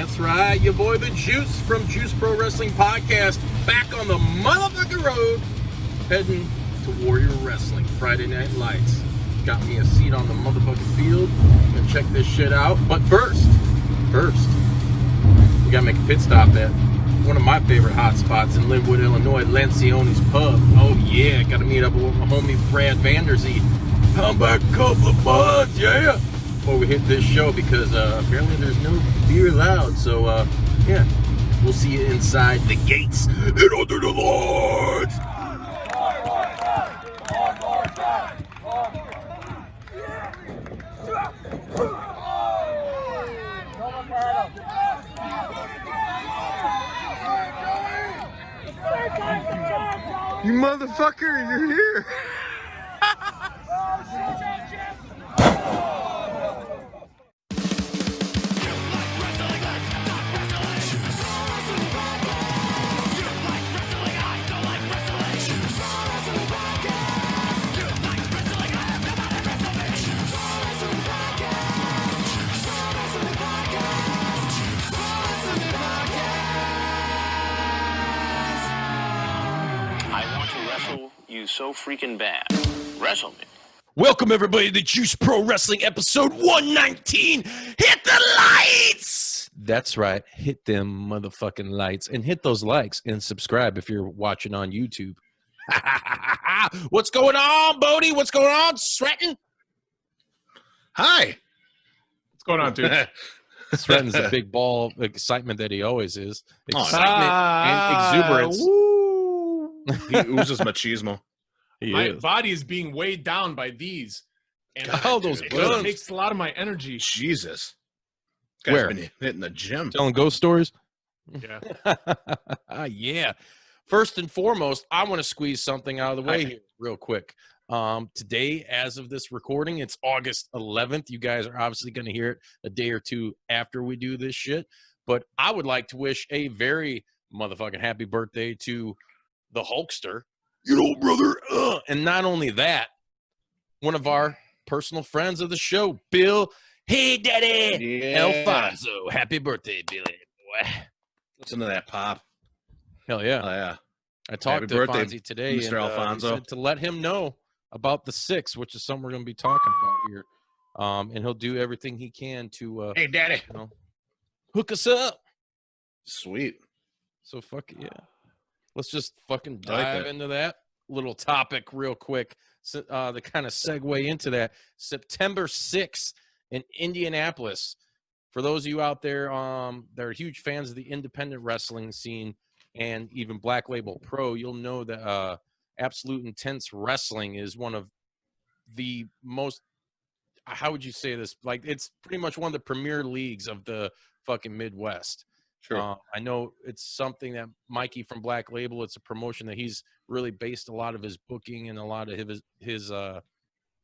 That's right, your boy the Juice from Juice Pro Wrestling Podcast, back on the motherfucking road, heading to Warrior Wrestling Friday Night Lights. Got me a seat on the motherfucking field and check this shit out. But first, we gotta make a pit stop at one of my favorite hot spots in Linwood, Illinois, Lancioni's Pub. Oh yeah, gotta meet up with my homie Brad Vanderzee. Come back a couple of months, yeah. Before we hit this show, because apparently there's no beer allowed. So yeah, we'll see you inside the gates and under the lights. You motherfucker, you're here. You so freaking bad. Wrestle me. Welcome everybody to Juice Pro Wrestling episode 119. Hit the lights! That's right. Hit them motherfucking lights. And hit those likes and subscribe if you're watching on YouTube. What's going on, Bodi? What's going on, Sreten? Hi. What's going on, dude? Sreten's a big ball of excitement that he always is. Excitement and exuberance. He oozes machismo. My body is being weighed down by these. And those it guns. takes a lot of my energy. Jesus. This guy's been hitting the gym. Telling ghost stories? Yeah. Yeah. First and foremost, I want to squeeze something out of the way here real quick. Today, as of this recording, it's August 11th. You guys are obviously going to hear it a day or two after we do this shit. But I would like to wish a very motherfucking happy birthday to the Hulkster. You know, brother. And not only that, one of our personal friends of the show, Bill. Hey, Daddy. Yeah. Alfonso. Happy birthday, Billy. Boy. Listen to that pop. Hell yeah. Oh, yeah. I talked to Fonzie today, Mr. and Alfonso. he said to let him know about the 6, which is something we're going to be talking about here. And he'll do everything he can to Hey, Daddy. Hook us up. Sweet. So fuck it, yeah. Let's just fucking dive into that little topic real quick. So, the kind of segue into that. September 6th in Indianapolis. For those of you out there that are huge fans of the independent wrestling scene and even Black Label Pro, you'll know that Absolute Intense Wrestling is one of the most, how would you say this? Like, it's pretty much one of the premier leagues of the fucking Midwest. Sure. I know it's something that Mikey from Black Label, it's a promotion that he's really based a lot of his booking and a lot of his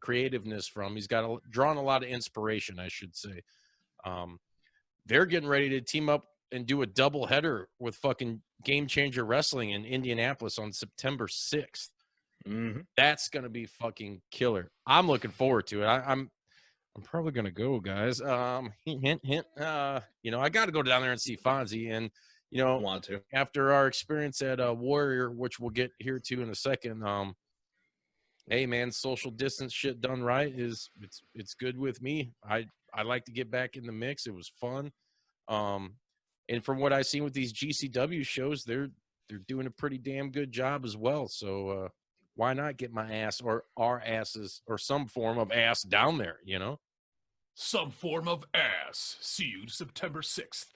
creativeness from. He's got drawn a lot of inspiration, I should say. They're getting ready to team up and do a double header with fucking Game Changer Wrestling in Indianapolis on September 6th. Mm-hmm. That's going to be fucking killer. I'm looking forward to it. I'm probably gonna go, guys. Hint. I got to go down there and see Fonzie, and Want to after our experience at Warrior, which we'll get here to in a second. Hey man, social distance shit done right is it's good with me. I like to get back in the mix. It was fun. And from what I've seen with these GCW shows, they're doing a pretty damn good job as well. So why not get my ass or our asses or some form of ass down there? Some form of ass. See you September 6th.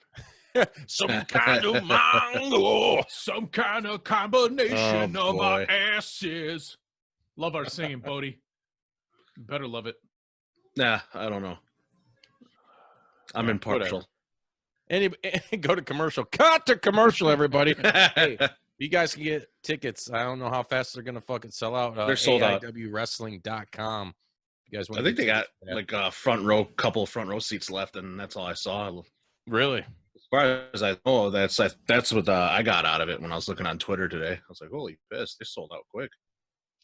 Some kind of mango. Some kind of combination of our boy. asses. Love our singing, Bodie. Better love it. Nah, I don't know. I'm impartial. Go to commercial. Cut to commercial, everybody. Hey, you guys can get tickets. I don't know how fast they're going to fucking sell out. They're sold out. AIWwrestling.com. You guys want? I think they got like a couple of front row seats left, and that's all I saw. Really? As far as I know, that's what I got out of it when I was looking on Twitter today. I was like, holy piss, they sold out quick.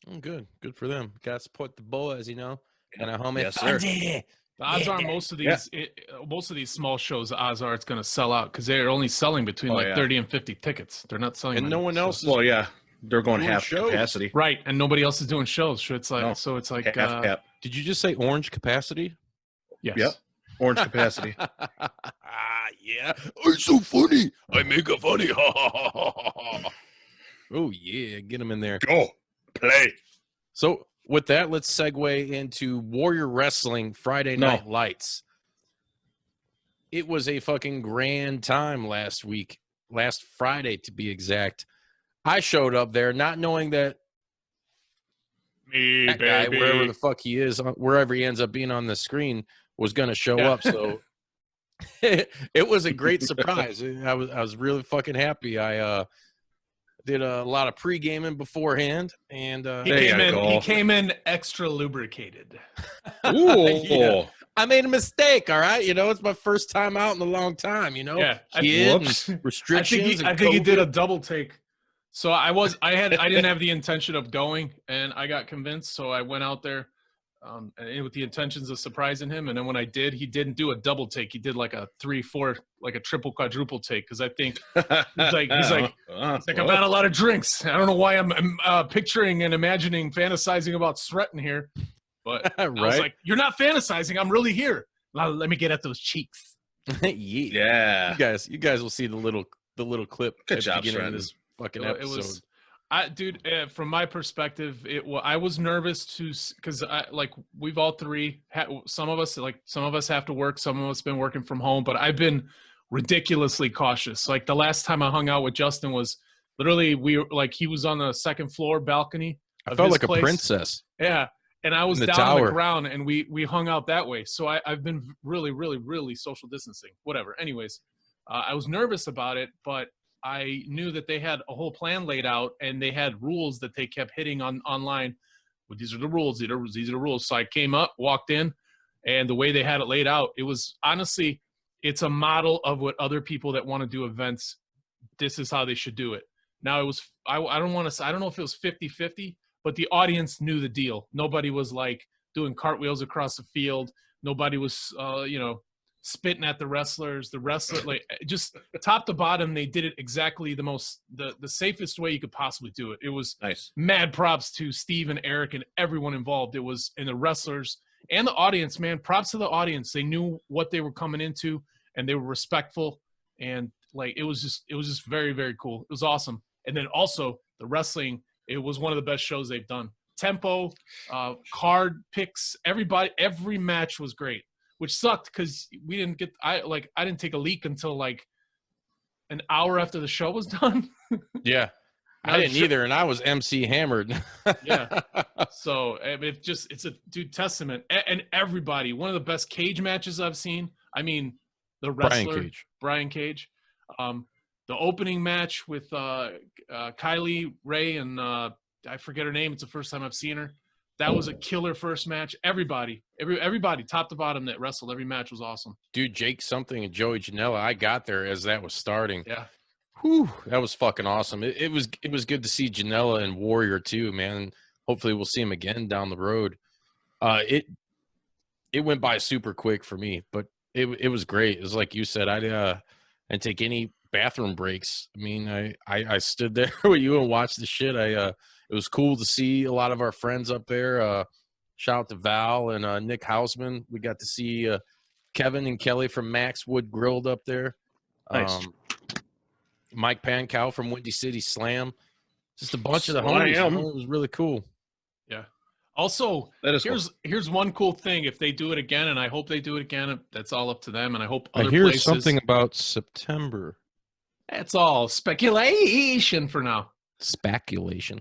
Oh, good for them. Got to support the boys, And a homie, Yes, sir. The odds are most of these small shows, the odds are it's going to sell out because they're only selling between 30 and 50 tickets. They're not selling. And no one else is. Well, yeah, they're going doing half shows. capacity. Right, and nobody else is doing shows. So it's like, half cap. Did you just say orange capacity? Yes. Yep. Orange capacity. Yeah. It's so funny. I make it funny. Oh, yeah. Get them in there. Go. Play. So with that, let's segue into Warrior Wrestling Friday Night Lights. It was a fucking grand time last Friday to be exact. I showed up there not knowing that guy, wherever the fuck he is, wherever he ends up being on the screen, was going to show up. So it was a great surprise. I was really fucking happy. I did a lot of pre-gaming beforehand, and he came in extra lubricated. Ooh. Yeah. I made a mistake. All right, it's my first time out in a long time. Yeah, restrictions. I think he did a double take. So I didn't have the intention of going, and I got convinced. So I went out there with the intentions of surprising him. And then when I did, he didn't do a double take. He did like a 3-4, like a triple quadruple take. Because I think he's like I've had a lot of drinks. I don't know why I'm picturing and imagining, fantasizing about Sreten here. But right? I was like, you're not fantasizing. I'm really here. Let me get at those cheeks. Yeah. You guys will see the little clip Good at job, the beginning Sreten. of this fucking episode. From my perspective, I was nervous because we've all three some of us have to work, some of us been working from home, but I've been ridiculously cautious. Like the last time I hung out with Justin was literally he was on the second floor balcony. I felt like a princess. Yeah. And I was down on the ground, and we hung out that way. So I've been really, really, really social distancing. Whatever. Anyways, I was nervous about it, but I knew that they had a whole plan laid out, and they had rules that they kept hitting online. Well, these are the rules. These are the rules. So I came up, walked in, and the way they had it laid out, it was honestly, it's a model of what other people that want to do events, this is how they should do it. Now it was, I don't know if it was 50-50, but the audience knew the deal. Nobody was like doing cartwheels across the field. Nobody was, spitting at the wrestlers. The wrestler, like just top to bottom, they did it exactly the safest way you could possibly do it. It was nice. Mad props to Steve and Eric and everyone involved. It was, and the wrestlers and the audience, man, props to the audience. They knew what they were coming into, and they were respectful. And like, it was just very, very cool. It was awesome. And then also the wrestling, it was one of the best shows they've done. Tempo, card picks, every match was great, which sucked because we didn't get. I didn't take a leak until like an hour after the show was done. Yeah, I didn't either, and I was MC hammered. Yeah, so it's a testament, and everybody, one of the best cage matches I've seen. I mean, the wrestler Brian Cage. The opening match with Kylie Ray and I forget her name. It's the first time I've seen her. That was a killer first match. Everybody, top to bottom that wrestled every match was awesome. Dude, Jake something and Joey Janela, I got there as that was starting. Yeah. Whew, that was fucking awesome. It was good to see Janela and Warrior too, man. Hopefully we'll see him again down the road. It went by super quick for me, but it was great. It was like you said, I didn't take any bathroom breaks. I mean, I stood there with you and watched the shit. It was cool to see a lot of our friends up there. Shout out to Val and Nick Hausman. We got to see Kevin and Kelly from Max Wood Grilled up there. Nice. Mike Pankow from Windy City Slam. Just a bunch of the homies. It was really cool. Yeah. Also, here's one cool thing. If they do it again, and I hope they do it again, that's all up to them. And I hope other places. I hear something about September. It's all speculation for now. Speculation.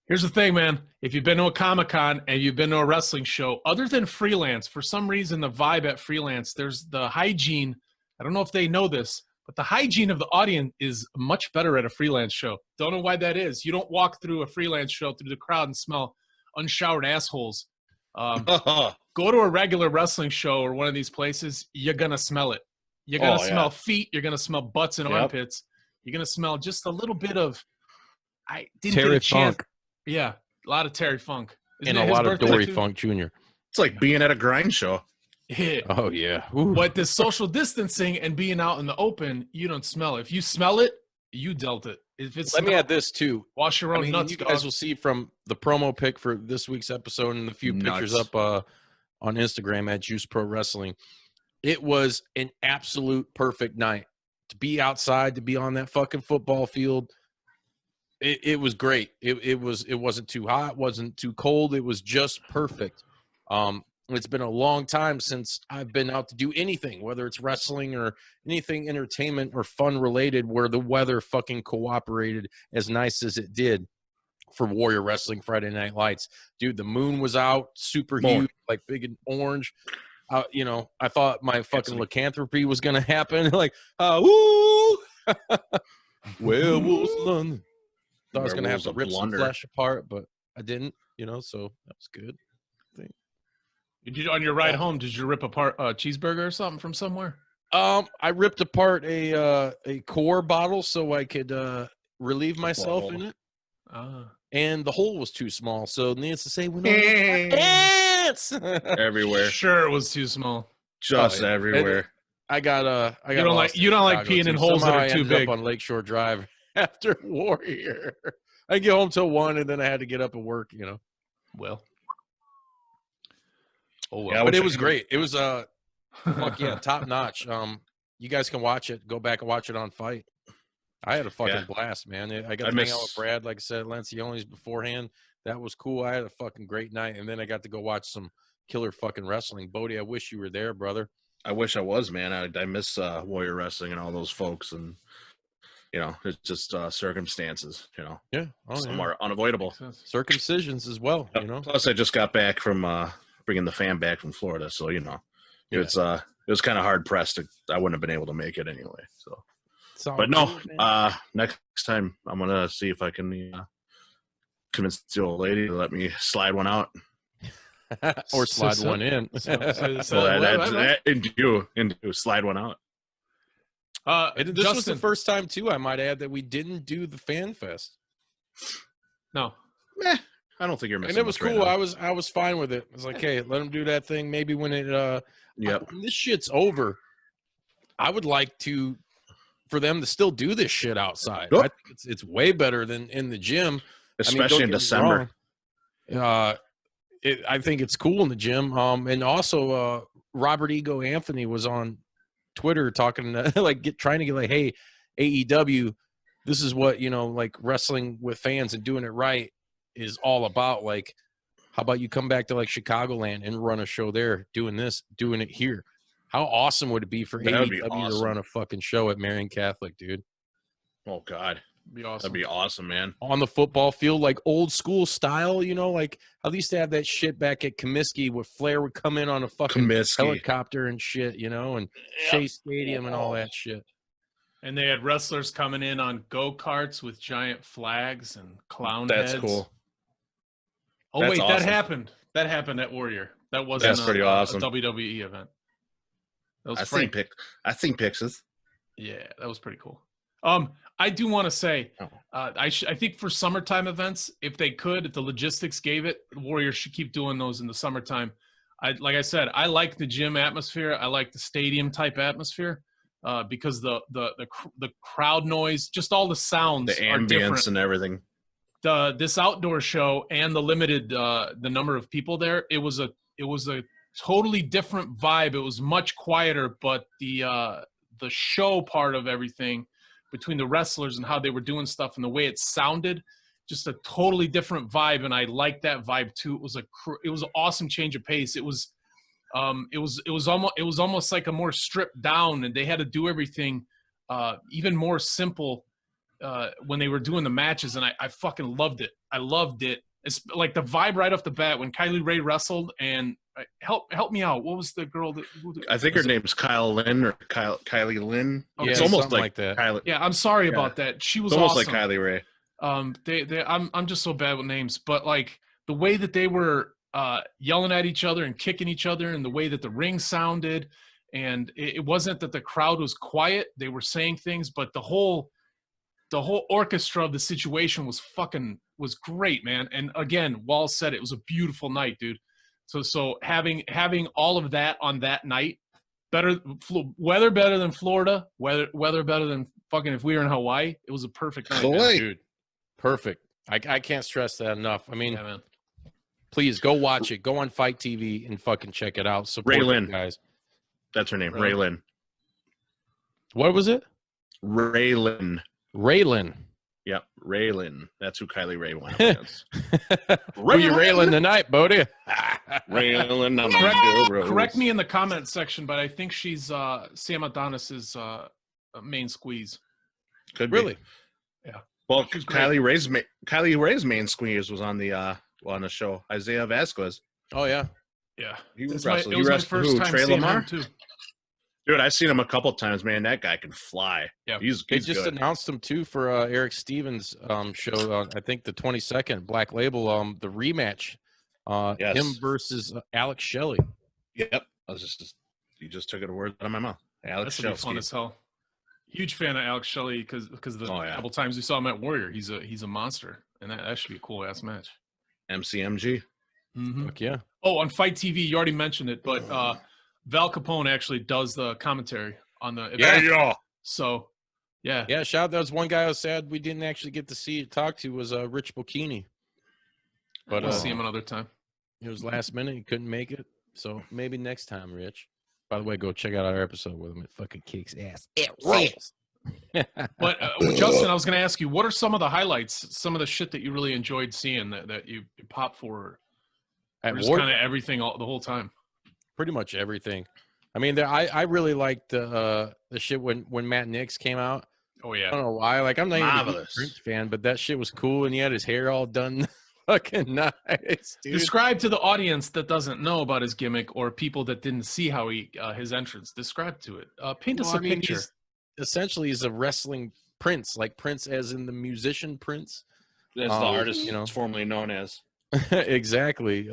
Here's the thing, man. If you've been to a Comic-Con and you've been to a wrestling show, other than freelance, for some reason, the vibe at freelance, there's the hygiene. I don't know if they know this, but the hygiene of the audience is much better at a freelance show. Don't know why that is. You don't walk through a freelance show through the crowd and smell unshowered assholes. Go to a regular wrestling show or one of these places, you're going to smell it. You're going to smell feet. You're going to smell butts and armpits. You're going to smell just a little bit of Terry Funk. Yeah, a lot of Terry Funk. And a lot of Dory Funk Jr. It's like being at a grind show. Oh yeah. Ooh. But the social distancing and being out in the open, you don't smell it. If you smell it, you dealt it. If it's Let me add this too. Wash your own nuts. You guys will see from the promo pic for this week's episode and the few pictures up on Instagram at Juice Pro Wrestling. It was an absolute perfect night to be outside, to be on that fucking football field. It was great. It wasn't too hot, wasn't too cold. It was just perfect. It's been a long time since I've been out to do anything, whether it's wrestling or anything entertainment or fun related, where the weather fucking cooperated as nice as it did for Warrior Wrestling Friday Night Lights. Dude, the moon was out, super huge, like big and orange. You know, I thought my fucking lycanthropy was going to happen. Like, woo! Werewolves London. Thought I was going to have to rip some flesh apart, but I didn't, you know, so that was good. Did you, on your ride home, did you rip apart a cheeseburger or something from somewhere? I ripped apart a core bottle so I could relieve myself in it. And the hole was too small, so needless to say, we know ants everywhere. Sure, it was too small. Just everywhere. I got you don't like peeing in holes that are too big. Up on Lakeshore Drive after Warrior. I didn't get home till 1, and then I had to get up and work. You know. Well. Oh well. Yeah, but it was great. It was fuck yeah, top notch. You guys can watch it. Go back and watch it on FITE. I had a fucking blast, man. I got to hang out with Brad, like I said, Lencioni's beforehand. That was cool. I had a fucking great night, and then I got to go watch some killer fucking wrestling. Bodi, I wish you were there, brother. I wish I was, man. I miss Warrior Wrestling and all those folks, and you know, it's just circumstances. You know, some are unavoidable. Circumcisions as well. You know. Plus, I just got back from bringing the fam back from Florida, so you know, it was kind of hard pressed. I wouldn't have been able to make it anyway. So. But no, next time I'm gonna see if I can convince the old lady to let me slide one out, or slide one in. Into slide one out. This was the first time too, I might add, that we didn't do the Fan Fest. No, I don't think you're missing. And it was cool. Right, I was fine with it. I was like, hey, let them do that thing. Maybe when it when this shit's over, I would like for them to still do this shit outside. I think it's way better than in the gym, especially in December. I think it's cool in the gym. And also Robert Ego Anthony was on Twitter talking trying to get like, hey, AEW, this is what, you know, like wrestling with fans and doing it right is all about. Like, how about you come back to like Chicagoland and run a show there, doing it here? How awesome would it be for AEW to run a fucking show at Marion Catholic, dude? Oh, God. That'd be awesome. That'd be awesome, man. On the football field, like old school style, you know, like how they used to have that shit back at Comiskey where Flair would come in on a fucking helicopter and shit, you know, and Shea Stadium and all that shit. And they had wrestlers coming in on go-karts with giant flags and clown heads. That's cool. Oh, that's awesome. That happened. That happened at Warrior. That wasn't pretty awesome. A WWE event. I think Pixis. Yeah, that was pretty cool. I do want to say, I think for summertime events, if they could, if the logistics gave it, Warriors should keep doing those in the summertime. Like I said, I like the gym atmosphere. I like the stadium type atmosphere because the crowd noise, just all the sounds, the ambience and everything. This outdoor show and the limited the number of people there, it was a totally different vibe. It was much quieter, but the show part of everything, between the wrestlers and how they were doing stuff and the way it sounded, just a totally different vibe, and I liked that vibe too. It was an awesome change of pace. It was almost like a more stripped down, and they had to do everything even more simple when they were doing the matches, and I fucking loved it. I loved it. It's like the vibe right off the bat when Kylie Ray wrestled, and help me out. What was the girl I think her name's Kylie Lynn. Oh, it's almost like that. Kylie. Yeah, I'm sorry about that. She was almost awesome. like Kylie Ray. I'm just so bad with names, but like the way that they were yelling at each other and kicking each other, and the way that the ring sounded, and it wasn't that the crowd was quiet. They were saying things, but the whole orchestra of the situation was great, man. And again, Wall said it was a beautiful night, dude. So having all of that on that night, weather better than Florida, weather better than fucking if we were in Hawaii. It was a perfect night, dude. Perfect. I can't stress that enough. I mean, man. Please go watch it. Go on FITE TV and fucking check it out. Support Raylan, guys. That's her name, Raylan. What was it? Raylan. Yep, Raylan. That's who Kylie Ray went up against. Who you railing tonight, Bodi? Raylan. Correct me in the comment section, but I think she's Sam Adonis's main squeeze. Could be. Really? Yeah. Well, Kylie Ray's main squeeze was on the show. Isaiah Vasquez. Oh yeah. Yeah. He was my first time Trey seeing Lamar? him too. Dude, I've seen him a couple times, man. That guy can fly. Yeah. They just good. announced him too for Eric Stevens' show. I think the 22nd Black Label, the rematch. Yes. Him versus Alex Shelley. Yep. You just took it a word out of my mouth. Alex Shelley. Fun as hell. Huge fan of Alex Shelley because the couple times we saw him at Warrior, he's a monster, and that should be a cool ass match. MCMG. Mm-hmm. Fuck yeah. Oh, on FITE TV, you already mentioned it, but Val Capone actually does the commentary on the event. Yeah. So, yeah. Yeah, shout out. That was one guy I was sad we didn't actually get to talk to was Rich Bocchini. But we'll see him another time. It was last minute. He couldn't make it. So maybe next time, Rich. By the way, go check out our episode with him. It fucking kicks ass. It rolls. But Justin, I was going to ask you, what are some of the highlights, some of the shit that you really enjoyed seeing that you popped for? Or just kind of everything the whole time? Pretty much everything. I mean, I really liked the shit when Matt Nix came out. Oh yeah. I don't know why. Like I'm not even a big Prince fan, but that shit was cool, and he had his hair all done fucking nice, dude. Describe to the audience that doesn't know about his gimmick or people that didn't see how his entrance. Describe to it. Paint us a picture. He's a wrestling Prince, like Prince as in the musician Prince. That's the artist, it's formerly known as. Exactly.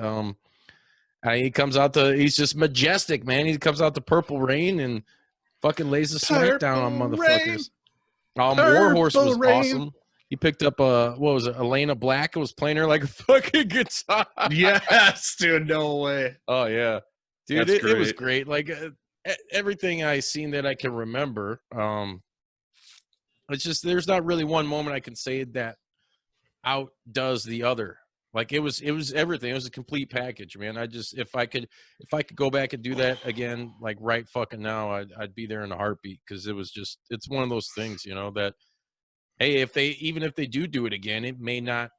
He comes out he's just majestic, man. He comes out the Purple Rain and fucking lays the smackdown on motherfuckers. Warhorse was awesome. He picked up what was it, Elena Black? It was playing her like a fucking guitar. Yes, dude, no way. Oh yeah, dude, it was great. Like everything I seen that I can remember. It's just there's not really one moment I can say that outdoes the other. Like it was everything. It was a complete package, man. If I could go back and do that again, like right fucking now, I'd be there in a heartbeat because it's one of those things, that hey, if they do it again, it may not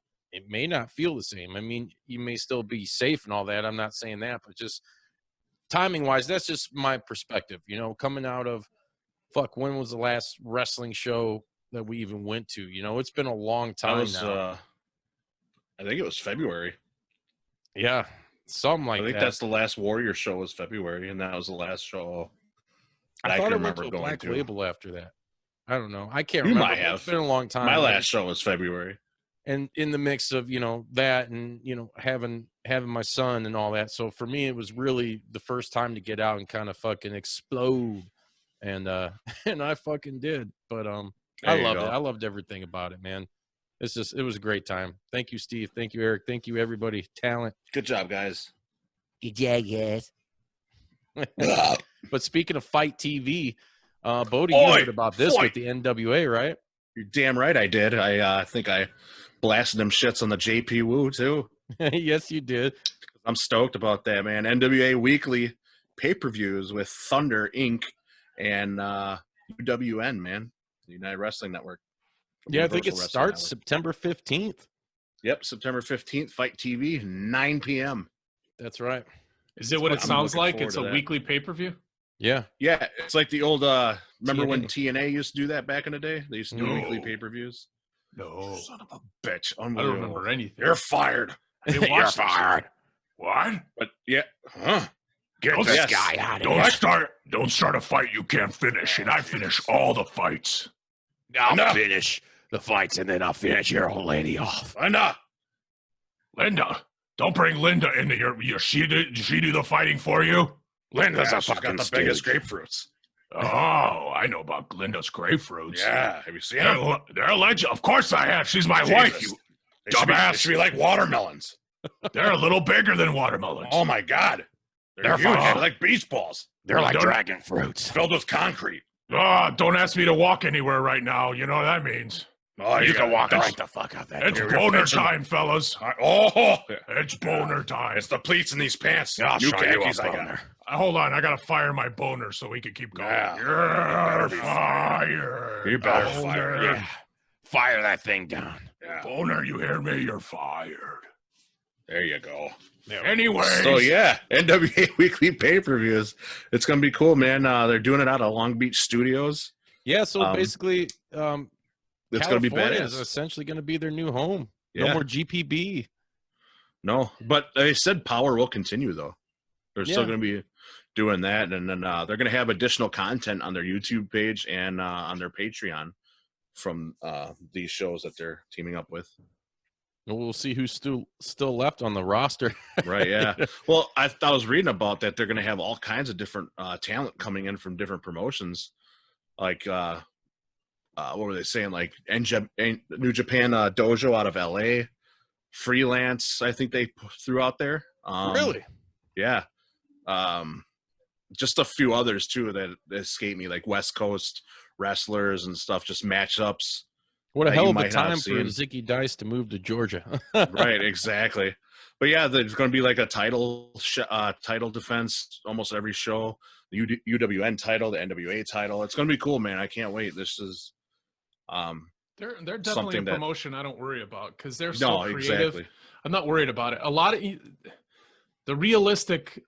feel the same. I mean, you may still be safe and all that. I'm not saying that, but just timing wise, that's just my perspective. Coming out of when was the last wrestling show that we even went to? It's been a long time now. I think it was February. Yeah, something like that. I think that's the last Warrior show was February, and that was the last show I thought can it went remember to a going Black to. Label after that. I don't know. I can't remember. Might have. It's been a long time. My last show was February. And in the mix of, that and, having my son and all that. So for me, it was really the first time to get out and kind of fucking explode. And I fucking did. But I loved it. I loved everything about it, man. It was a great time. Thank you, Steve. Thank you, Eric. Thank you, everybody. Talent. Good job, guys. Good job, guys. But speaking of FITE TV, Bodi, you heard about this with the NWA, right? You're damn right I did. I think I blasted them shits on the JP Woo, too. Yes, you did. I'm stoked about that, man. NWA weekly pay-per-views with Thunder, Inc. and UWN, man. The United Wrestling Network. Yeah, I think it starts September 15th. Yep, September 15th, FITE TV, 9 p.m. That's right. Is it what it sounds like? It's a weekly pay-per-view? Yeah. Yeah, it's like the old, remember when TNA used to do that back in the day? They used to do weekly pay-per-views. No. Son of a bitch. I don't remember anything. You're fired. You're fired. What? But, yeah. Huh? Get this guy out of here. Don't start a fight you can't finish, and I finish all the fights. I'll finish the fights, and then I'll finish your old lady off. Linda. Don't bring Linda into she do the fighting for you? Linda's she's got the biggest grapefruits. Oh, I know about Linda's grapefruits. Yeah, have you seen them? They're legend. Of course I have. She's my wife, you dumbass. They should be like watermelons. They're a little bigger than watermelons. Oh my God. They're huge. They're like beach balls. They're like dragon fruits. Filled with concrete. Don't ask me to walk anywhere right now. You know what that means. Oh, you can walk right the fuck out that. It's boner time, fellas. Oh, it's boner time. It's the pleats in these pants. I'll New show you khakis a I got. boner. Hold on, I gotta fire my boner so we can keep going. Yeah. You're fired. You better Boner. fire. Yeah. Fire that thing down. Yeah. Boner, you hear me? You're fired. There you go. Anyways. So yeah, NWA weekly pay-per-views. It's gonna be cool, man. They're doing it out of Long Beach studios. Yeah, so basically, It's California gonna be is badass. essentially going to be their new home. Yeah. No more GPB. No, but they said Power will continue though. They're still Yeah. gonna be doing that, and then they're gonna have additional content on their YouTube page and on their Patreon from these shows that they're teaming up with. And we'll see who's still left on the roster. Right, yeah. Well, I was reading about that. They're going to have all kinds of different talent coming in from different promotions. Like, what were they saying? Like, New Japan Dojo out of LA. Freelance, I think they threw out there. Really? Yeah. Just a few others, too, that escape me. Like West Coast wrestlers and stuff. Just matchups. What a that hell you of a might not time have for seen. Zicky Dice to move to Georgia. Right, exactly. But yeah, there's going to be like a title defense almost every show. The UWN title, the NWA title. It's going to be cool, man. I can't wait. This is They're definitely a something that- promotion I don't worry about because they're so creative. exactly. I'm not worried about it. A lot of the realistic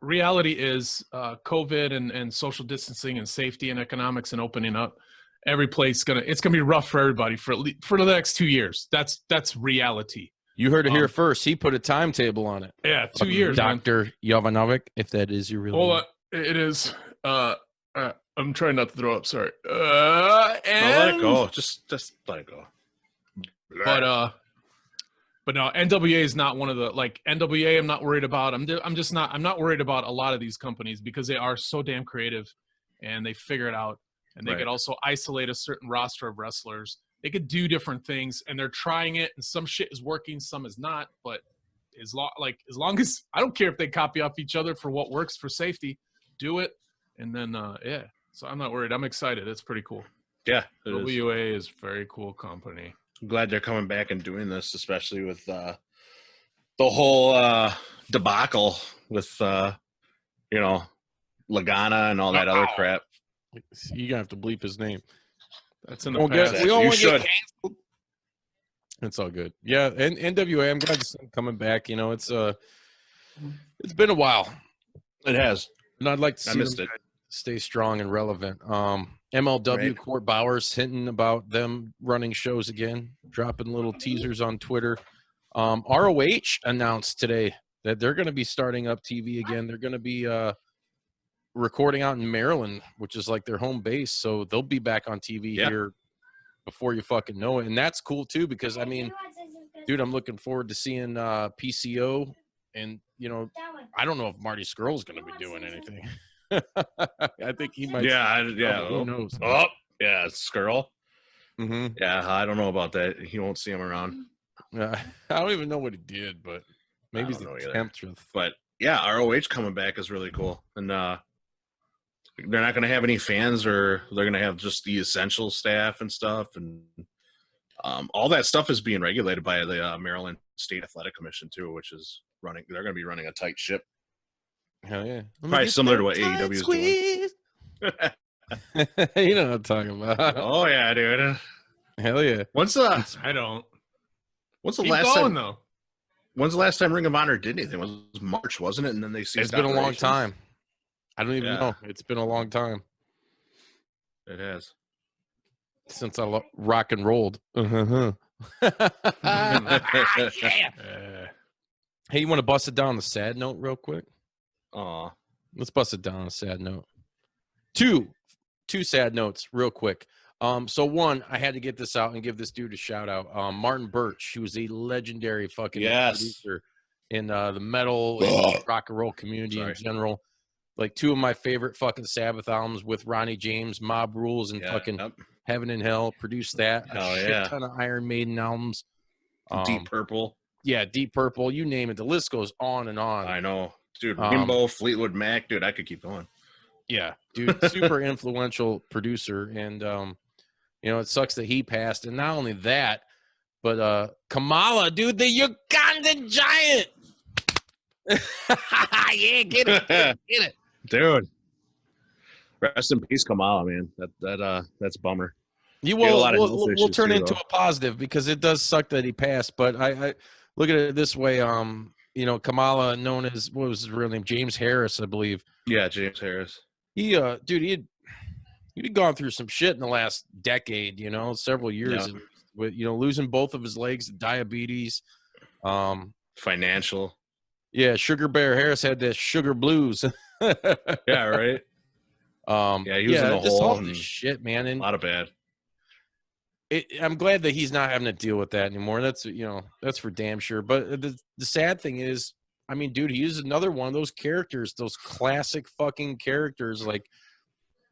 reality is COVID and social distancing and safety and economics and opening up. Every place it's gonna be rough for everybody for the next 2 years. That's reality. You heard it here first. He put a timetable on it. Yeah, 2 years. man. Dr. Jovanovic, if that is your real Hold name. on, it is. I'm trying not to throw up. Sorry. No, let it go. Just let it go. But no, NWA is not one of the NWA. I'm not worried about. I'm not worried about a lot of these companies because they are so damn creative, and they figure it out. And they Right. could also isolate a certain roster of wrestlers. They could do different things, and they're trying it. And some shit is working, some is not. But as long as I don't care if they copy off each other for what works for safety, do it. And then yeah. So I'm not worried. I'm excited. It's pretty cool. Yeah, it is. WA is very cool company. I'm glad they're coming back and doing this, especially with the whole debacle with Lagana and all that other crap. You're gonna have to bleep his name. That's in the We past. don't You want to should. get canceled. It's all good. Yeah, and NWA, I'm glad to see them coming back. You know, it's been a while, It has. and I'd like to I see missed them it. stay strong and relevant. MLW Right. Court Bowers hinting about them running shows again, dropping little teasers on Twitter. ROH announced today that they're going to be starting up TV again. They're going to be recording out in Maryland, which is like their home base. So they'll be back on TV here before you fucking know it. And that's cool too, because I mean, dude, I'm looking forward to seeing PCO, and I don't know if Marty Scurll's going to be doing anything. I think he might. Yeah, Who knows? Oh, yeah, Skrull. Mm-hmm. Yeah, I don't know about that. He won't see him around. I don't even know what he did, but maybe he's don't know the either. temptress. But yeah, ROH coming back is really cool. And they're not going to have any fans, or they're going to have just the essential staff and stuff. And all that stuff is being regulated by the Maryland State Athletic Commission too, which is running. They're going to be running a tight ship. Hell yeah. Probably similar to what AEW is doing. You know what I'm talking about. Oh yeah, dude. Hell yeah. When's I don't. the Keep last going time? though. When's the last time Ring of Honor did anything? It was March, wasn't it? And then they ceased. It's been a long operations. time. I don't even Yeah. know. It's been a long time It has. since I rock and rolled. Yeah. Hey, you want to bust it down on the sad note real quick? Aw. Let's bust it down on a sad note. Two sad notes real quick. So one, I had to get this out and give this dude a shout out. Martin Birch, he was a legendary fucking producer in the metal and rock and roll community in general. Like two of my favorite fucking Sabbath albums with Ronnie James, Mob Rules, and fucking Heaven and Hell. Produced that. Hell a shit yeah. ton of Iron Maiden albums. Deep Purple. Deep Purple, you name it. The list goes on and on. I know, dude. Rainbow, Fleetwood Mac, dude. I could keep going. Yeah, dude, super influential producer, and it sucks that he passed. And not only that, but Kamala, dude, the Ugandan giant. Yeah, get it, dude. Rest in peace, Kamala, man. That's a bummer. We'll turn into a positive because it does suck that he passed. But I look at it this way. Kamala, known as, what was his real name? James Harris, I believe. Yeah, James Harris. He'd gone through some shit in the last decade. Several years, with losing both of his legs, diabetes, financial. Yeah, Sugar Bear Harris had that sugar blues. Yeah, right. He was in the hole. All this shit, man. And a lot of bad. I'm glad that he's not having to deal with that anymore. That's for damn sure. But the sad thing is, I mean, dude, he is another one of those characters, those classic fucking characters, like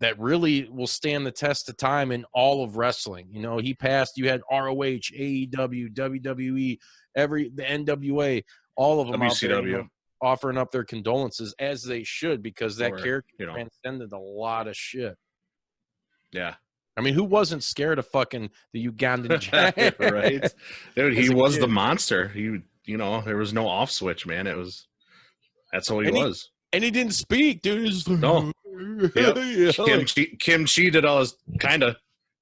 that really will stand the test of time in all of wrestling. He passed. You had ROH, AEW, WWE, the NWA, all of them WCW. out there, offering up their condolences, as they should, because that character transcended a lot of shit. Yeah. I mean, who wasn't scared of fucking the Ugandan giant? Right. Dude, he was the monster. There was no off switch, man. That's how he was. And he didn't speak, dude. No. Yep. Kim Chi did all his all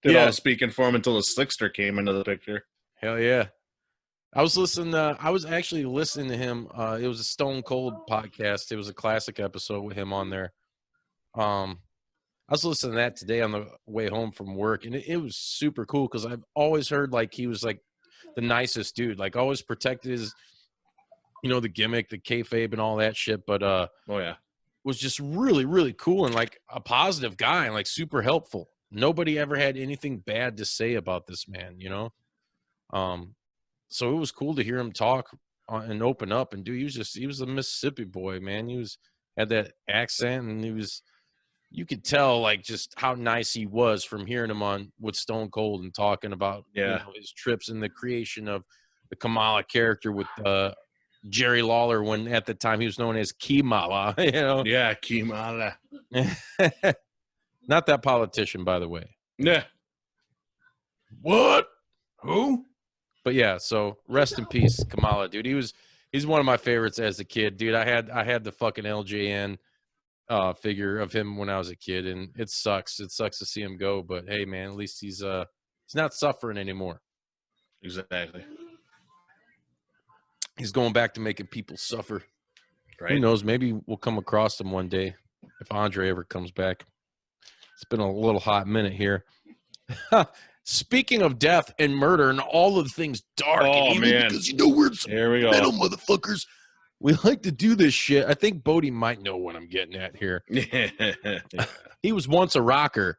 his speaking for him until the Slickster came into the picture. Hell yeah. I was actually listening to him. It was a Stone Cold podcast. It was a classic episode with him on there. I was listening to that today on the way home from work, and it was super cool because I've always heard like he was like the nicest dude, like always protected his, the gimmick, the kayfabe, and all that shit. But was just really, really cool and like a positive guy and like super helpful. Nobody ever had anything bad to say about this man, So it was cool to hear him talk and open up. And dude, he was a Mississippi boy, man. He had that accent, and you could tell like just how nice he was from hearing him on with Stone Cold and talking about his trips and the creation of the Kamala character with Jerry Lawler, when at the time he was known as Kimala. Yeah, Kimala. Not that politician, by the way. Yeah. What? Who? But yeah, so rest in peace, Kamala, dude. He's one of my favorites as a kid, dude. I had the fucking LJN figure of him when I was a kid, and it sucks. It sucks to see him go, but hey, man, at least he's not suffering anymore. Exactly. He's going back to making people suffer. Right. Who knows? Maybe we'll come across him one day if Andre ever comes back. It's been a little hot minute here. Speaking of death and murder and all of the things dark and evil, man, because we're some here we go, metal motherfuckers. We like to do this shit. I think Bodi might know what I'm getting at here. He was once a rocker,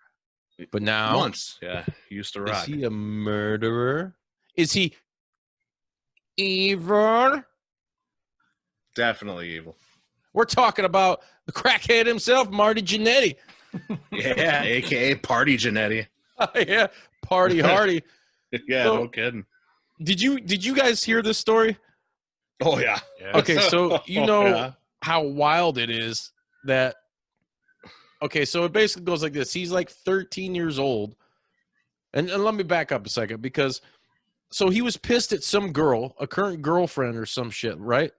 but now he used to rock. Is he a murderer? Is he evil? Definitely evil. We're talking about the crackhead himself, Marty Jannetty. Yeah, aka Party Jannetty. Yeah, Party Hardy. Yeah, so, no kidding. Did you guys hear this story? Oh yeah. Okay, so how wild it is that. Okay, so it basically goes like this. He's like 13 years old, and let me back up a second, because so he was pissed at some girl, a current girlfriend or some shit, right?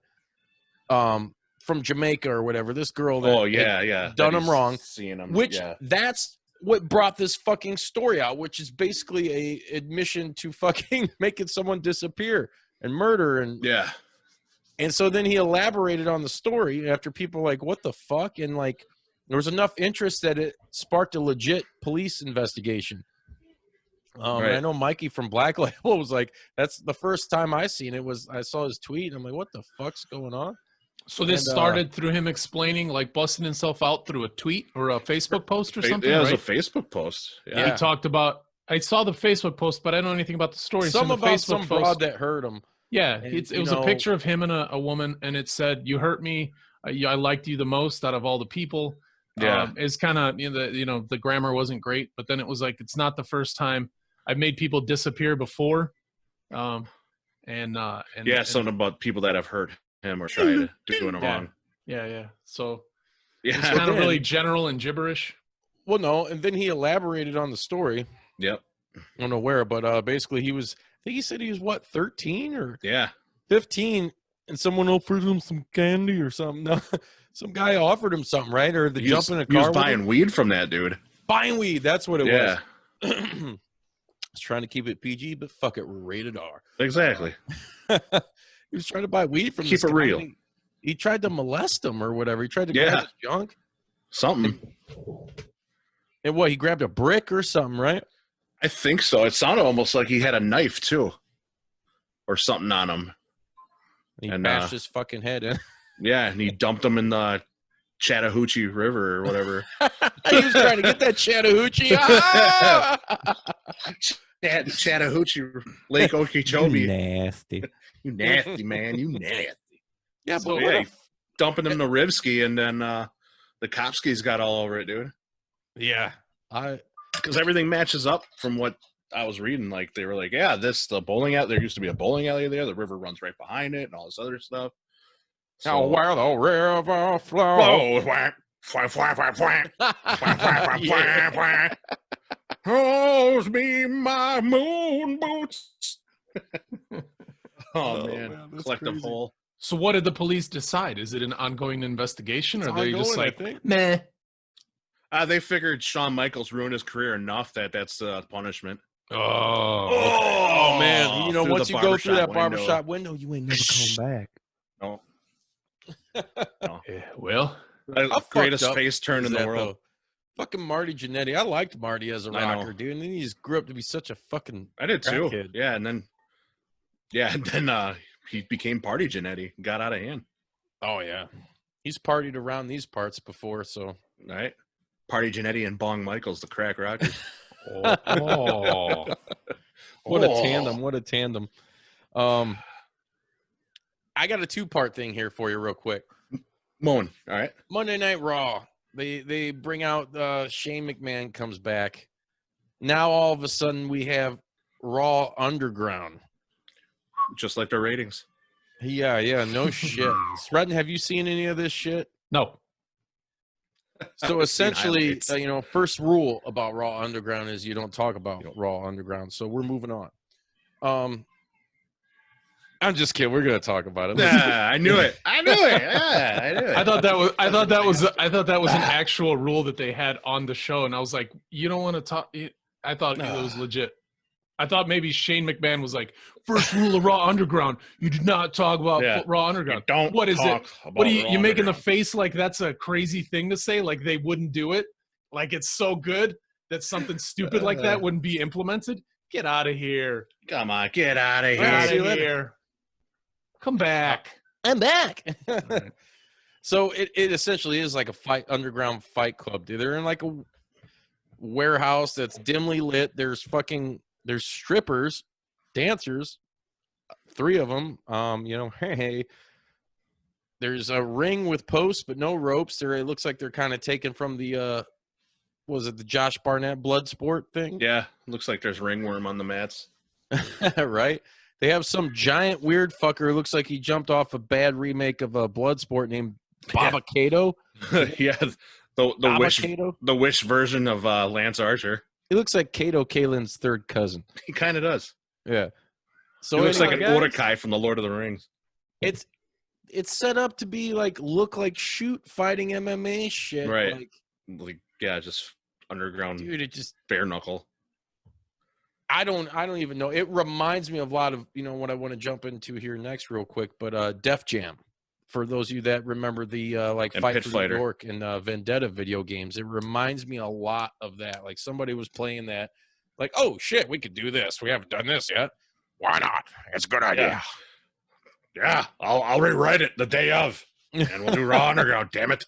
From Jamaica or whatever. This girl that done him wrong. Seeing him, that's what brought this fucking story out, which is basically a admission to fucking making someone disappear and murder and so then he elaborated on the story after people like, what the fuck? And like, there was enough interest that it sparked a legit police investigation. Right. I know Mikey from Black Label was like, that's the first time I seen it was I saw his tweet. I'm like, what the fuck's going on? So this started through him explaining, like busting himself out through a tweet or a Facebook post or something? Yeah, it was a Facebook post. Yeah. He talked about, I saw the Facebook post, but I don't know anything about the story. Some about some broad that hurt him. Yeah, it was a picture of him and a woman, and it said, "You hurt me. I liked you the most out of all the people." Yeah, it's kind of the grammar wasn't great, but then it was like, it's not the first time I've made people disappear before. and something about people that have hurt him or tried doing him wrong. Yeah. So yeah, it's kind of really general and gibberish. Well, no, and then he elaborated on the story. Yep. I don't know where, but basically I think he said he was what, 13 or 15, and someone offered him some candy or something. No, some guy offered him something, right? Or the jump in a car. He was buying weed from that dude. Buying weed, that's what it was. Yeah. I was trying to keep it PG, but fuck it, we're rated R. Exactly. He was trying to buy weed from Keep this it guy. real. He tried to molest him or whatever. He tried to grab his junk. Something. And what, he grabbed a brick or something, right? I think so. It sounded almost like he had a knife too, or something on him. He bashed his fucking head in. Yeah, and he dumped him in the Chattahoochee River or whatever. He was trying to get that Chattahoochee. Chattahoochee Lake Okeechobee. Nasty. You nasty, man. You nasty. Yeah, So, but dumping him in the Rivski, and then the Kopskis got all over it, dude. Yeah. Because everything matches up from what I was reading. Like, they were like, yeah, the bowling alley, there used to be a bowling alley there. The river runs right behind it and all this other stuff. So, where the river flows. Hose me my moon boots. Oh, man. Collective crazy. hole. So what did the police decide? Is it an ongoing investigation, or are they just ongoing, like, meh? They figured Shawn Michaels ruined his career enough that's punishment. Oh, man. You know, through once the you go through that barbershop barbershop window, you ain't never come back. No. Yeah, well, How Greatest fucked up face turn in is the that, world. though? Fucking Marty Jannetty. I liked Marty as a I know. rocker, dude. And then he just grew up to be such a fucking I did too. crackhead. Yeah, and then he became Party Jannetty, got out of hand. Oh, yeah. He's partied around these parts before, so. Right? Party Jannetty and Bong Michaels, the crack rockers. What a tandem. What a tandem. I got a two-part thing here for you real quick. Moan. All right. Monday Night Raw. They bring out Shane McMahon comes back. Now all of a sudden we have Raw Underground. Just like their ratings. Yeah, no shit. Sreten, have you seen any of this shit? no. So essentially, highlights. first rule about Raw Underground is you don't talk about Raw Underground. So we're moving on. I'm just kidding. We're gonna talk about it. I knew it. I knew it. Yeah, I knew it. I thought that was an actual rule that they had on the show, and I was like, you don't want to talk. I thought it was legit. I thought maybe Shane McMahon was like, first rule of Raw Underground, you do not talk about Raw Underground. Don't. What is talk it? About What are you Raw making the Underground. face like that's a crazy thing to say? Like they wouldn't do it? Like it's so good that something stupid like that wouldn't be implemented? Get out of here. Come on, get out of Get out here. of here. Come back. I'm back. So it essentially is like a underground fight club, dude. They're in like a warehouse that's dimly lit. There's strippers, dancers, 3 of them. Hey. There's a ring with posts but no ropes. There it looks like they're kind of taken from the the Josh Barnett blood sport thing? Yeah, looks like there's ringworm on the mats. Right? They have some giant weird fucker who looks like he jumped off a bad remake of a Bloodsport named Baba Kato. Yeah, the Wish version of Lance Archer. He looks like Kato Kalin's third cousin. He kind of does. Yeah. So He looks like an guys, Urukai from the Lord of the Rings. It's set up to be look like shoot fighting MMA shit. Right. Just underground. Dude, it just bare knuckle. I don't even know. It reminds me of a lot of, what I want to jump into here next real quick, but Def Jam. For those of you that remember the Fight for New York and Vendetta video games, it reminds me a lot of that. Like somebody was playing that, like, oh shit, we could do this. We haven't done this yet. Why not? It's a good idea. Yeah, I'll rewrite it the day of, and we'll do Raw Underground. Damn it!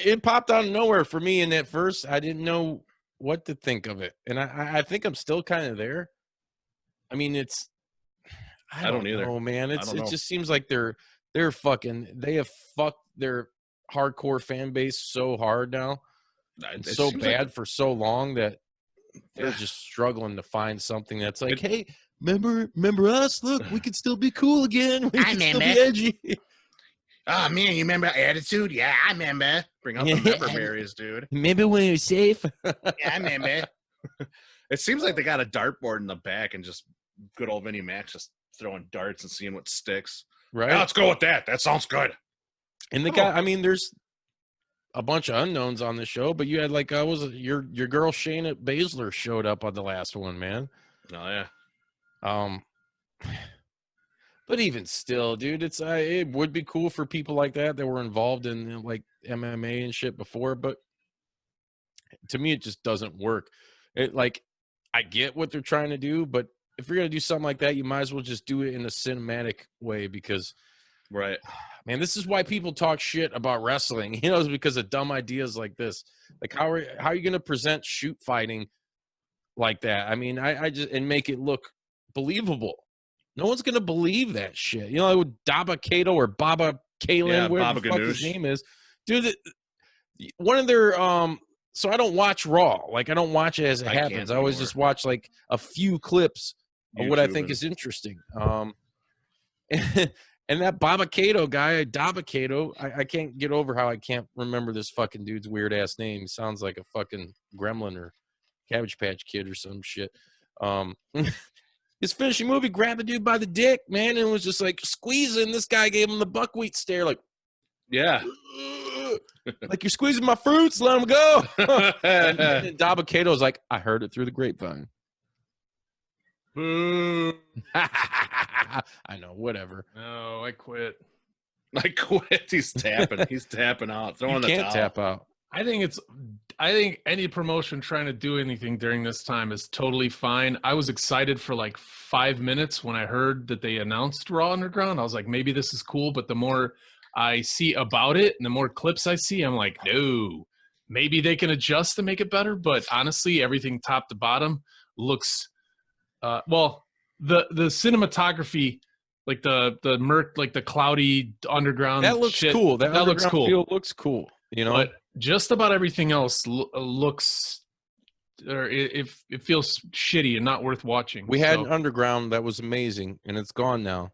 It popped out of nowhere for me, and at first I didn't know what to think of it, and I think I'm still kind of there. I mean, I don't either. Oh man, it just seems like they have fucked their hardcore fan base so hard now. It's so bad for so long that they're just struggling to find something that's like, hey, remember us? Look, we could still be cool again. We can still be edgy. Oh, man, you remember Attitude? Yeah, I remember. Bring out the member berries, dude. Remember when we were safe? Yeah, I remember. It seems like they got a dartboard in the back and just good old Vinnie Mac just throwing darts and seeing what sticks. Right. Yeah, let's go with that. That sounds good. And the guy, I mean, there's a bunch of unknowns on the show, but you had like, your girl Shayna Baszler showed up on the last one, man. Oh, yeah. But even still, dude, it would be cool for people like that were involved in like MMA and shit before, but to me, it just doesn't work. It like, I get what they're trying to do, but if you're gonna do something like that, you might as well just do it in a cinematic way because, right, man, this is why people talk shit about wrestling. You know, it's because of dumb ideas like this. Like, how are you gonna present shoot fighting like that? I mean, I just and make it look believable. No one's gonna believe that shit. You know, Daba Kato or Baba Kalen, whatever the fuck his name is, dude. One of their so I don't watch Raw. Like, I don't watch it as it happens. I always just watch like a few clips of what I think is interesting. And that Baba Kato guy, Daba Kato, I can't get over how I can't remember this fucking dude's weird ass name. He sounds like a fucking gremlin or Cabbage Patch Kid or some shit. His finishing move, he grabbed the dude by the dick, man, and was just like squeezing. This guy gave him the buckwheat stare, like, yeah. Like, you're squeezing my fruits, let him go. and Daba Kato's like, I heard it through the grapevine. I know, whatever. No, I quit. I quit. He's tapping. He's tapping out. Throwing the towel. You can't tap out. I think any promotion trying to do anything during this time is totally fine. I was excited for like 5 minutes when I heard that they announced Raw Underground. I was like, maybe this is cool, but the more I see about it and the more clips I see, I'm like, no, maybe they can adjust to make it better. But honestly, everything top to bottom looks well, the cinematography, like the murk, like the cloudy underground, that looks shit, cool. That looks cool. Feel looks cool. You know, but just about everything else looks, or it feels shitty and not worth watching. We had an underground that was amazing, and it's gone now,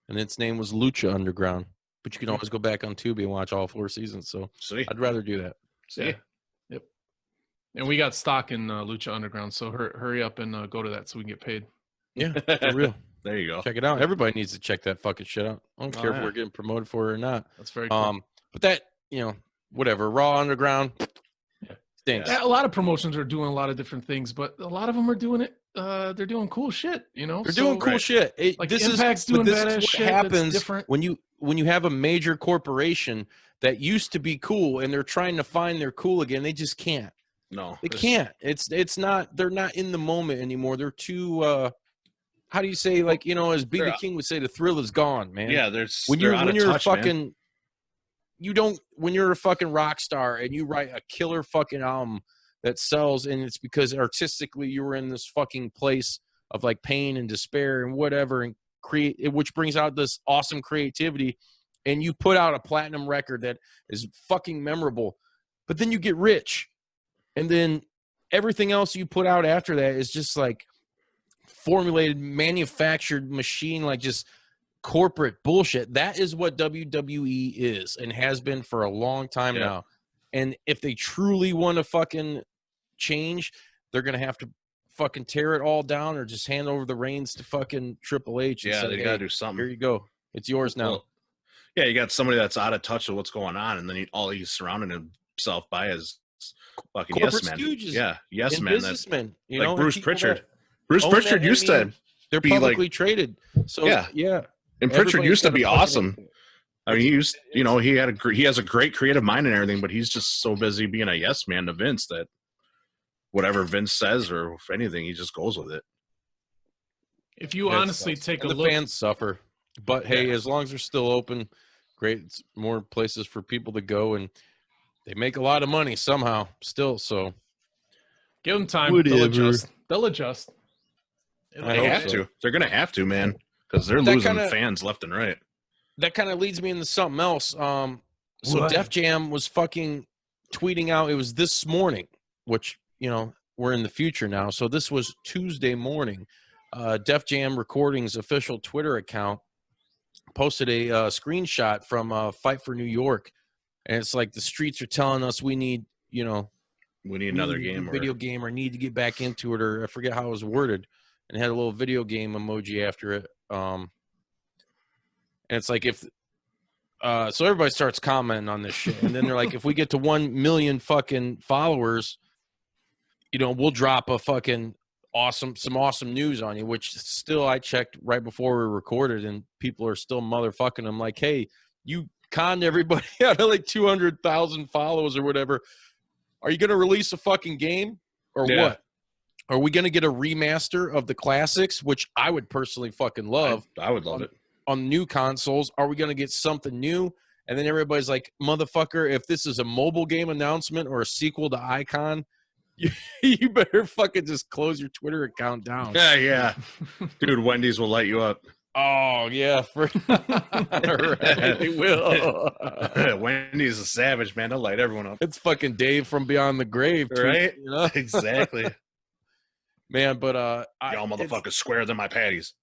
and its name was Lucha Underground. But you can always go back on Tubi and watch all 4 seasons. So I'd rather do that. Yeah. Yep. And we got stock in Lucha Underground, so hurry up and go to that so we can get paid. Yeah, for real. There you go. Check it out. Everybody needs to check that fucking shit out. I don't care if we're getting promoted for it or not. That's very cool. But that, you know, whatever. Raw Underground stinks. Yeah, a lot of promotions are doing a lot of different things, but a lot of them are doing it. They're doing cool shit, you know. They're doing cool shit. Like this Impact's doing badass shit. Happens different when you have a major corporation that used to be cool and they're trying to find their cool again. They just can't. No, they can't. It's not. They're not in the moment anymore. They're too. How do you say, like, you know, as B.B. King would say, the thrill is gone, man. Yeah, when you're touch, a fucking. Man. You don't, when you're a fucking rock star and you write a killer fucking album that sells, and it's because artistically you were in this fucking place of like pain and despair and whatever, and which brings out this awesome creativity, and you put out a platinum record that is fucking memorable, but then you get rich, and then everything else you put out after that is just like formulated, manufactured machine, like just corporate bullshit. That is what WWE is and has been for a long time now. And if they truly want to fucking change, they're gonna have to fucking tear it all down or just hand over the reins to fucking Triple H. And yeah, say, they gotta do something. Here you go. It's yours now. Well, yeah, you got somebody that's out of touch with what's going on, and then all he's surrounding himself by is fucking corporate yes men. stooges. Yeah, yes men. Businessmen. You like know, Bruce Pritchard. Bruce Pritchard used to. They're publicly traded. So yeah. And Pritchard used to be awesome. I mean, he used, you know, he has a great creative mind and everything, but he's just so busy being a yes man to Vince that whatever Vince says or if anything, he just goes with it. If you honestly take a look, the fans suffer. But hey, as long as they're still open, great. It's more places for people to go, and they make a lot of money somehow still. So give them time. Whatever. They'll adjust. They have to. They're going to have to, man, because they're losing fans left and right. That kind of leads me into something else. So Def Jam was fucking tweeting out. It was this morning, which, you know, we're in the future now. So this was Tuesday morning. Def Jam Recordings official Twitter account posted a screenshot from Fight for New York, and it's like the streets are telling us we need, another game, video game, or need to get back into it, or I forget how it was worded, and it had a little video game emoji after it. And it's like so everybody starts commenting on this shit, and then they're like, if we get to 1 million fucking followers, we'll drop a fucking some awesome news on you, which still I checked right before we recorded, and people are still motherfucking. I'm like, hey, you conned everybody out of like 200,000 followers or whatever. Are you going to release a fucking game or what? Are we going to get a remaster of the classics, which I would personally fucking love? I would love it. On new consoles, are we going to get something new? And then everybody's like, motherfucker, if this is a mobile game announcement or a sequel to Icon, you better fucking just close your Twitter account down. Yeah. Dude, Wendy's will light you up. Oh, yeah. Right, they will. Wendy's a savage, man. They'll light everyone up. It's fucking Dave from Beyond the Grave. Right? Exactly. Man, but y'all motherfuckers square than my patties.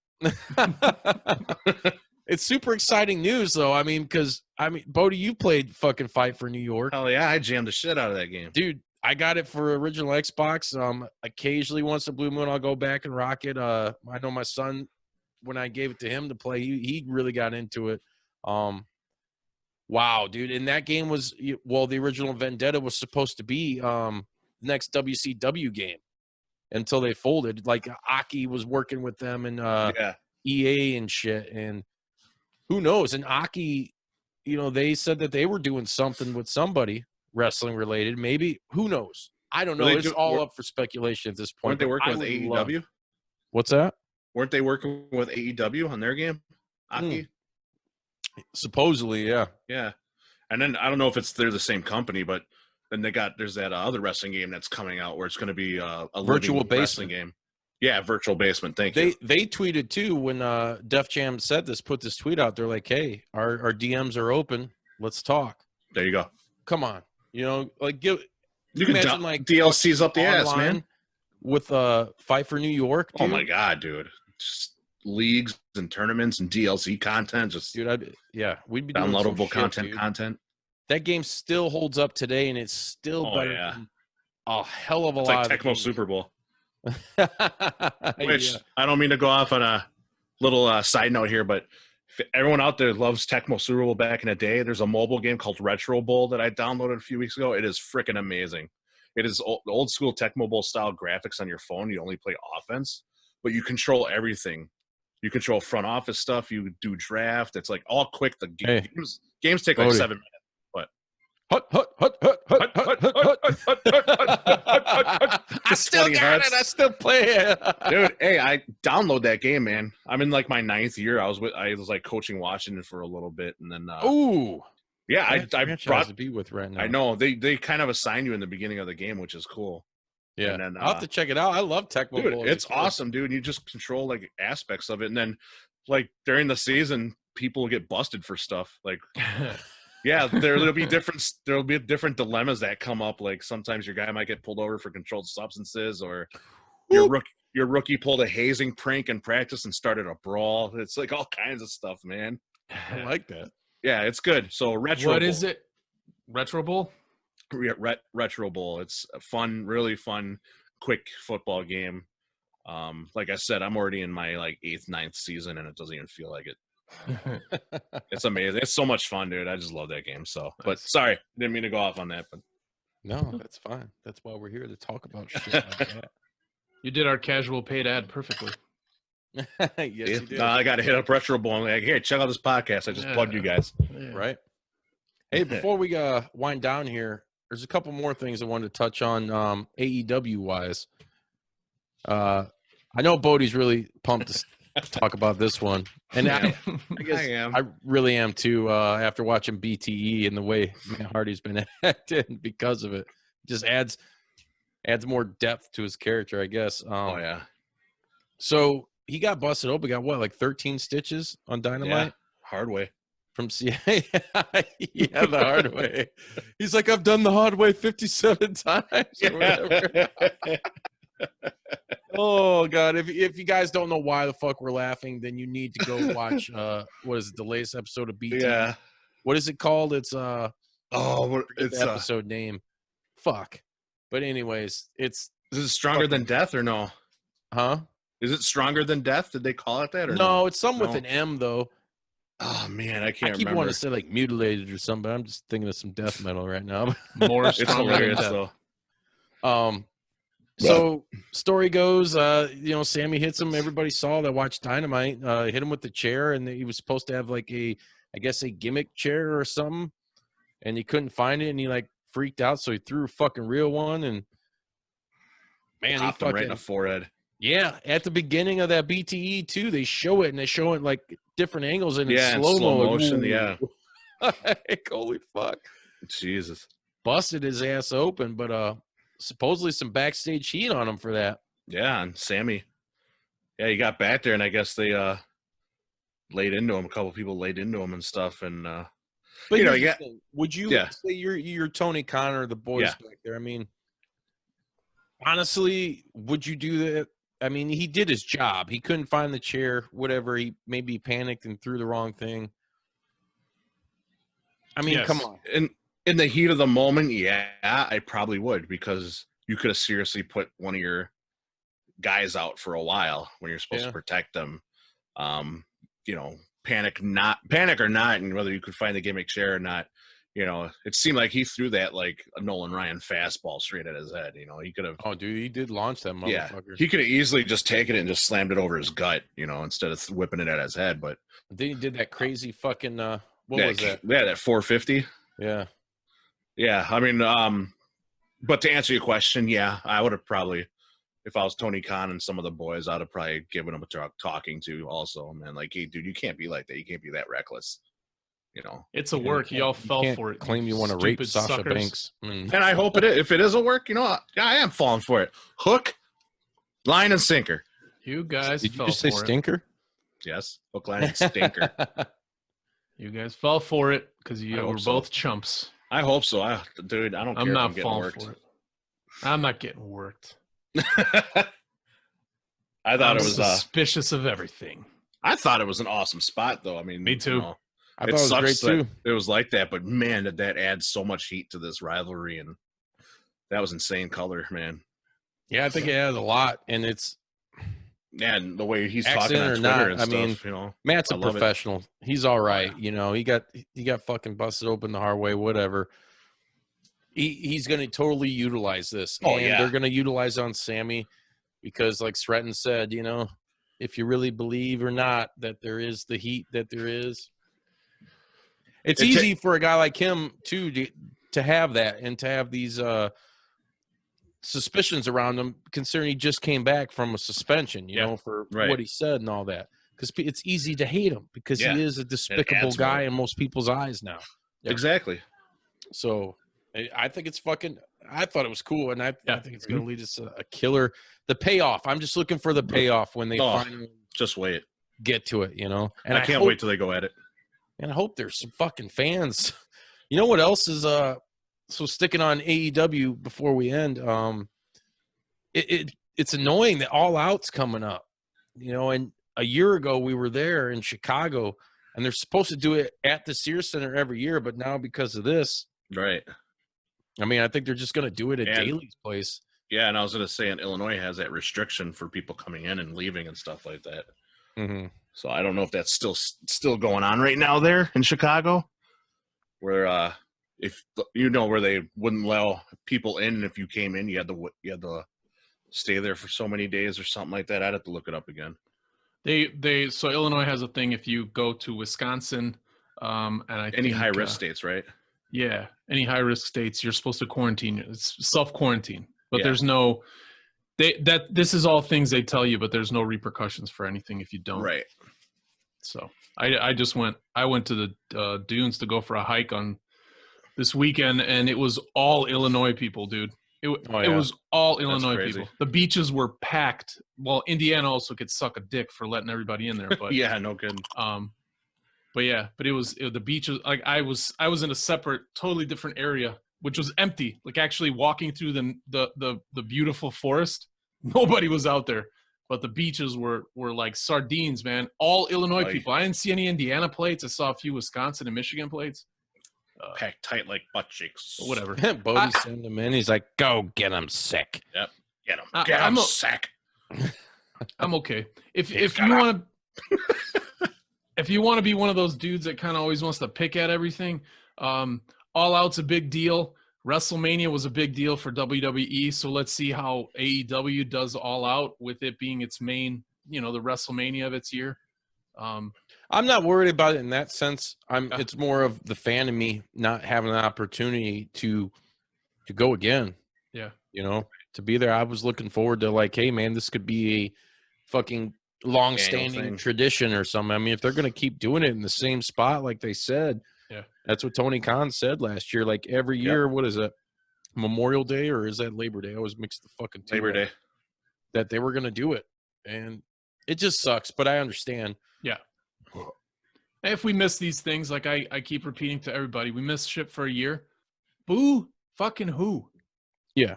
It's super exciting news, though. Because Bodi, you played fucking Fight for New York. Hell yeah, I jammed the shit out of that game, dude. I got it for original Xbox. Occasionally, once a blue moon, I'll go back and rock it. I know my son, when I gave it to him to play, he really got into it. Wow, dude! And that game was the original Vendetta was supposed to be the next WCW game until they folded. Like Aki was working with them and EA and shit, and who knows? And Aki, they said that they were doing something with somebody wrestling related. Maybe, who knows? I don't know. It's all up for speculation at this point. Weren't they working with AEW? What's that? Weren't they working with AEW on their game? Aki? Supposedly, yeah. Yeah. And then I don't know if they're the same company, but then there's that other wrestling game that's coming out where it's going to be a virtual basement game. Yeah, virtual basement. Thank you. They tweeted too when Def Jam put this tweet out. They're like, "Hey, our DMs are open. Let's talk." There you go. Come on, you can imagine like DLCs up the ass, man. With Fight for New York. Dude. Oh my god, dude! Just leagues and tournaments and DLC content. We'd be downloadable content. That game still holds up today, and it's still better than a hell of a lot. Like Tecmo Super Bowl. Which I don't mean to go off on a little side note here, but if everyone out there loves Tecmo Super Bowl back in the day, there's a mobile game called Retro Bowl that I downloaded a few weeks ago. It is freaking amazing. It is old school Tecmo Bowl style graphics on your phone. You only play offense, but you control everything. You control front office stuff. You do draft. It's like all quick. The games take like 7 minutes. I still got it. I still play it. Dude, hey, I download that game, man. I'm in like my 9th year. I was like coaching Washington for a little bit, and then I brought to be with right now. I know they kind of assign you in the beginning of the game, which is cool. Yeah, and then, I'll have to check it out. I love Tecmo Bowl. It's awesome, dude. You just control like aspects of it, and then like during the season, people will get busted for stuff like. Yeah, there'll be different dilemmas that come up. Like sometimes your guy might get pulled over for controlled substances, or your rookie pulled a hazing prank in practice and started a brawl. It's like all kinds of stuff, man. I like that. Yeah, it's good. So Retro What Bowl. is it? Retro Bowl? Retro Bowl. It's a fun, really fun, quick football game. Like I said, I'm already in my like 8th, 9th season, and it doesn't even feel like it. It's amazing. It's so much fun, dude. I just love that game. So, but sorry, didn't mean to go off on that. But no, that's fine. That's why we're here to talk about shit like that. You did our casual paid ad perfectly. Yes, you did. I got to hit up Retro Bowl. Like, here, check out this podcast. I just plugged you guys. Yeah. Right. Hey, before we wind down here, there's a couple more things I wanted to touch on AEW wise. I know Bodi's really pumped to talk about this one, and I guess I really am too. After watching BTE and the way Matt Hardy's been acting because of it, just adds more depth to his character, I guess. So he got busted open. Got what, like 13 stitches on Dynamite? Hard way. From CIA. Yeah, the hard way. He's like, I've done the hard way 57 times. Or whatever. Oh God! If you guys don't know why the fuck we're laughing, then you need to go watch what is it, the latest episode of BT? Yeah. What is it called? It's it's the episode name. Fuck. But anyways, is it Stronger Than Death or no? Huh? Is it Stronger Than Death? Did they call it that or no? no? It's something with an M though. Oh man, I I can't keep remember. wanting to say like mutilated or something, but I'm just thinking of some death metal right now. More It's Stronger Than hilarious Death. though. So story goes, Sammy hits him. Everybody saw that watched Dynamite. Hit him with the chair, and he was supposed to have like a gimmick chair or something, and he couldn't find it, and he like freaked out, so he threw a fucking real one, and man, Popped him right in the forehead. Yeah, at the beginning of that BTE too, they show it, and they show it like different angles, and Yeah, in in slow motion. Yeah. Like, holy fuck. Jesus. Busted his ass open, but supposedly some backstage heat on him for that. Yeah, and Sammy. Yeah, he got back there, and I guess they laid into him. A couple people laid into him and stuff, and But you know, here's the yeah. thing. Would you Yeah. say you're Tony Khan or the boys Yeah. back there? I mean, honestly, would you do that? I mean, he did his job. He couldn't find the chair, whatever. He maybe panicked and threw the wrong thing. I mean, Yes. come on. in the heat of the moment, yeah, I probably would, because you could have seriously put one of your guys out for a while when you're supposed to protect them. Panic or not, and whether you could find the gimmick chair or not. It seemed like he threw that like a Nolan Ryan fastball straight at his head. He could have. Oh, dude, he did launch that motherfucker. Yeah, he could have easily just taken it and just slammed it over his gut, instead of whipping it at his head. But then he did that crazy fucking what was that? Yeah, that 450. Yeah. Yeah, I mean, but to answer your question, yeah, I would have probably, if I was Tony Khan and some of the boys, I'd have probably given them a talking to also, man. Like, hey, dude, you can't be like that. You can't be that reckless. It's a work. Y'all fell for it. Claim you want to rape Stupid Sasha suckers. Banks. And I hope if it is a work, I am falling for it. Hook, line, and sinker. You guys Did you fell just say for stinker? Yes, hook, line, and stinker. You guys fell for it because I you hope were so. both chumps. I hope so. Dude, I don't care I'm if not I'm getting falling worked. for it. I'm not getting worked. I thought I'm it was suspicious of everything. I thought it was an awesome spot, though. I mean, Me too. I thought it was great too. It was like that, but man, did that add so much heat to this rivalry, and that was insane color, man. Yeah, I think it has a lot, and it's And the way he's talking accident on or Twitter not. and I stuff, mean, Matt's a I love it. professional. He's all right. He got fucking busted open the hard way. Whatever. He's going to totally utilize this. Oh, and yeah. they're going to utilize on Sammy because, like Sreten said, if you really believe or not that there is the heat that there is, it's easy for a guy like him to have that and to have these suspicions around him, considering he just came back from a suspension, for what he said and all that. Because it's easy to hate him because he is a despicable guy in most people's eyes now. Exactly. So I think it's fucking. I thought it was cool, and I think it's going to lead us to a killer. The payoff. I'm just looking for the payoff when they finally just wait. get to it, And I can't wait till they go at it. And I hope there's some fucking fans. You know what else is so sticking on AEW before we end, it's annoying that All Out's coming up. And a year ago we were there in Chicago, and they're supposed to do it at the Sears Center every year, but now because of this, right. I mean, I think they're just going to do it at Daly's place. Yeah, and I was going to say, in Illinois has that restriction for people coming in and leaving and stuff like that. Mm-hmm. So I don't know if that's still going on right now there in Chicago, where if where they wouldn't allow people in, and if you came in, you had to stay there for so many days or something like that. I'd have to look it up again. So Illinois has a thing if you go to Wisconsin, and any high risk states, right? Yeah, any high risk states, you're supposed to quarantine. It's self quarantine, but there's no. This is all things they tell you, but there's no repercussions for anything if you don't. Right. So I went to the dunes to go for a hike on this weekend, and it was all Illinois people, dude. It was all Illinois people. The beaches were packed. Well, Indiana also could suck a dick for letting everybody in there, but yeah, no kidding. But it was the beaches. Like I was in a separate, totally different area, which was empty. Like actually walking through the beautiful forest, Nobody was out there. But the beaches were like sardines, man. All Illinois people. I didn't see any Indiana plates. I saw a few Wisconsin and Michigan plates. Packed tight like butt cheeks. Whatever. Bodie sent him in. He's like, go get him sick. Yep. Get him. Get him sick. I'm okay. If you want to if you want to be one of those dudes that kind of always wants to pick at everything, All Out's a big deal. WrestleMania was a big deal for WWE, so let's see how AEW does All Out with it being its main, the WrestleMania of its year. I'm not worried about it in that sense. It's more of the fan in me not having an opportunity to go again. Yeah. To be there. I was looking forward to like, hey man, this could be a fucking long-standing tradition or something. I mean, if they're going to keep doing it in the same spot like they said, yeah, that's what Tony Khan said last year. Like every year, what is it? Memorial Day or is that Labor Day? I always mix the fucking two Labor Day. That they were going to do it. And it just sucks, but I understand. Yeah. If we miss these things, like I keep repeating to everybody, we miss shit for a year. Boo fucking who? Yeah.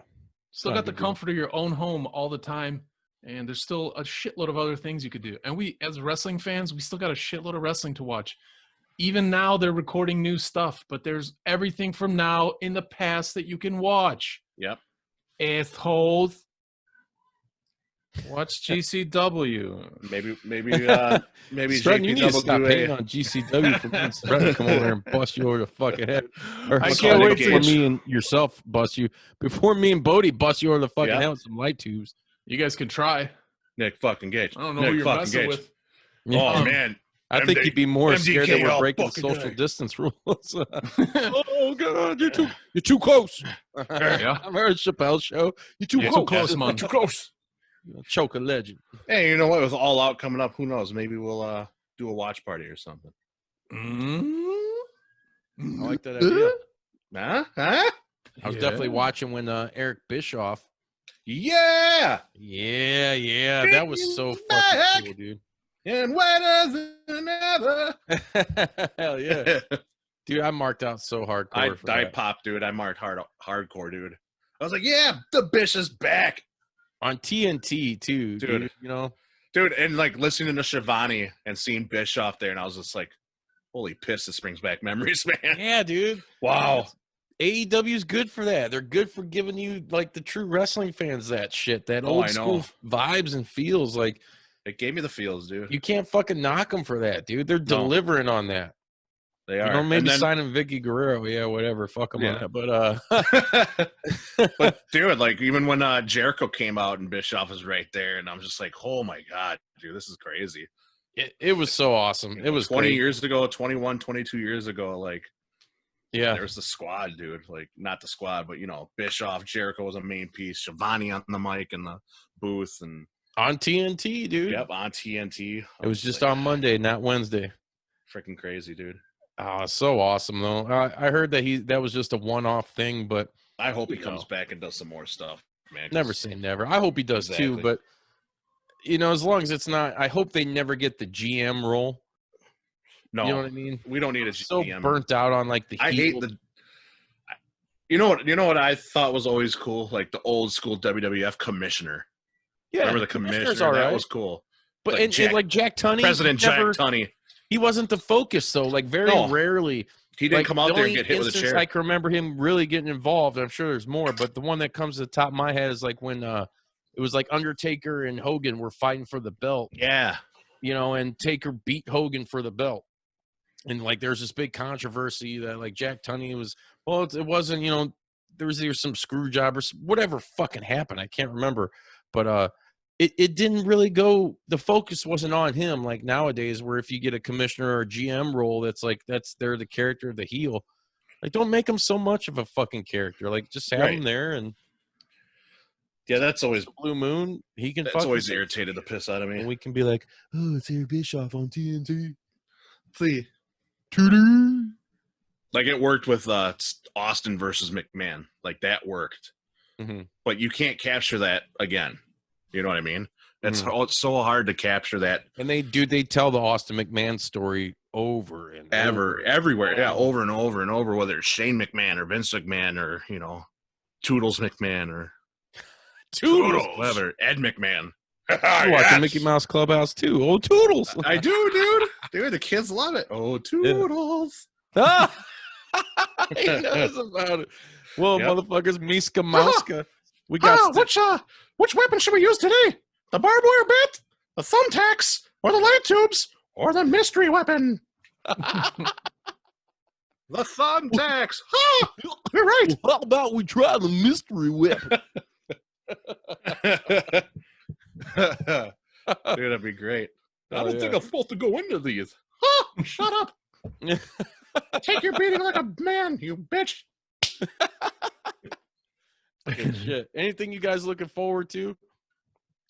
Still got the comfort of your own home all the time. And there's still a shitload of other things you could do. And we, as wrestling fans, we still got a shitload of wrestling to watch. Even now, they're recording new stuff, but there's everything from now in the past that you can watch. Yep. Assholes. Watch GCW. Maybe Sreten, you need to stop hating a... on GCW for being Sreten to come over here and bust you over the fucking head. Or I can't wait before me and yourself bust you. Before me and Bodie bust you over the fucking head with some light tubes. You guys can try. Nick fucking Gage. I don't know who you're messing with. Oh, man. I think you'd be more scared that we're breaking social day. distance rules. Oh God, you're too close. Yeah. I've heard Chappelle's show. You're too close, man. Too close. Choke a legend. Hey, you know what? With All Out coming up, who knows? Maybe we'll do a watch party or something. I like that idea. Huh? I was definitely watching when Eric Bischoff. Yeah. That was so fucking cool, dude. And wetter than ever. Hell yeah. Dude, I marked out so hardcore. I popped, dude. I marked hardcore, dude. I was like, yeah, the Bish is back. On TNT, too, dude. Dude, and like listening to Shivani and seeing Bischoff there, and I was just like, holy piss, this brings back memories, man. Yeah, dude. Wow. AEW's good for that. They're good for giving you, like, the true wrestling fans that shit, that old school vibes and feels. Like, it gave me the feels, dude. You can't fucking knock them for that, dude. They're delivering on that. They are. Maybe signing Vicky Guerrero. Yeah, whatever. Fuck them on that. But, but dude, like, even when Jericho came out and Bischoff was right there, and I'm just like, oh my God, dude, this is crazy. It was so awesome. It was 20 years ago, 21, 22 years ago, like, yeah, there was the squad, dude. Like, not the squad, but, Bischoff, Jericho was a main piece. Shivani on the mic and the booth. And on TNT, dude. Yep, on TNT. It was just on Monday, not Wednesday. Freaking crazy, dude. Oh, so awesome, though. I heard that was just a one-off thing, but I hope he comes back and does some more stuff, man. Never say never. I hope he does too, but as long as it's not, I hope they never get the GM role. No, you know what I mean. We don't need a GM. So burnt out on like the. I hate the. You know what I thought was always cool, like the old school WWF commissioner. Yeah, remember the commissioner? That was cool. But like Jack Tunney, Jack Tunney. He wasn't the focus, though. Like very rarely, he didn't come out there and get hit with a chair. I can remember him really getting involved. I'm sure there's more, but the one that comes to the top of my head is like when it was like Undertaker and Hogan were fighting for the belt. Yeah, and Taker beat Hogan for the belt, and like there's this big controversy that like Jack Tunney was. Well, it wasn't. There was either some screw job or whatever fucking happened. I can't remember, but It didn't really go. The focus wasn't on him like nowadays, where if you get a commissioner or a GM role, they're the character of the heel. Like, don't make him so much of a fucking character. Like, just have him there and. Yeah, that's always Blue Moon. He can. That's always irritated the piss out of me. And we can be like, oh, it's Eric Bischoff on TNT. Please. Like it worked with Austin versus McMahon. Like that worked, but you can't capture that again. You know what I mean? It's so hard to capture that. And they tell the Austin McMahon story over and everywhere. Yeah, over and over and over, whether it's Shane McMahon or Vince McMahon or, Toodles McMahon or Toodles. Clever. Ed McMahon. I watch the Mickey Mouse Clubhouse too. Oh, Toodles. I do, dude. Dude, the kids love it. Oh, Toodles. Ah! He knows about it. Well, motherfuckers, Miska Mouska. We got which weapon should we use today? The barbed wire bit, the thumbtacks, or the light tubes, or the mystery weapon? The thumbtacks. You're right. How about we try the mystery weapon? Dude, that'd be great. I don't think I'm supposed to go into these. Shut up. Take your beating like a man, you bitch. Shit. Anything you guys looking forward to?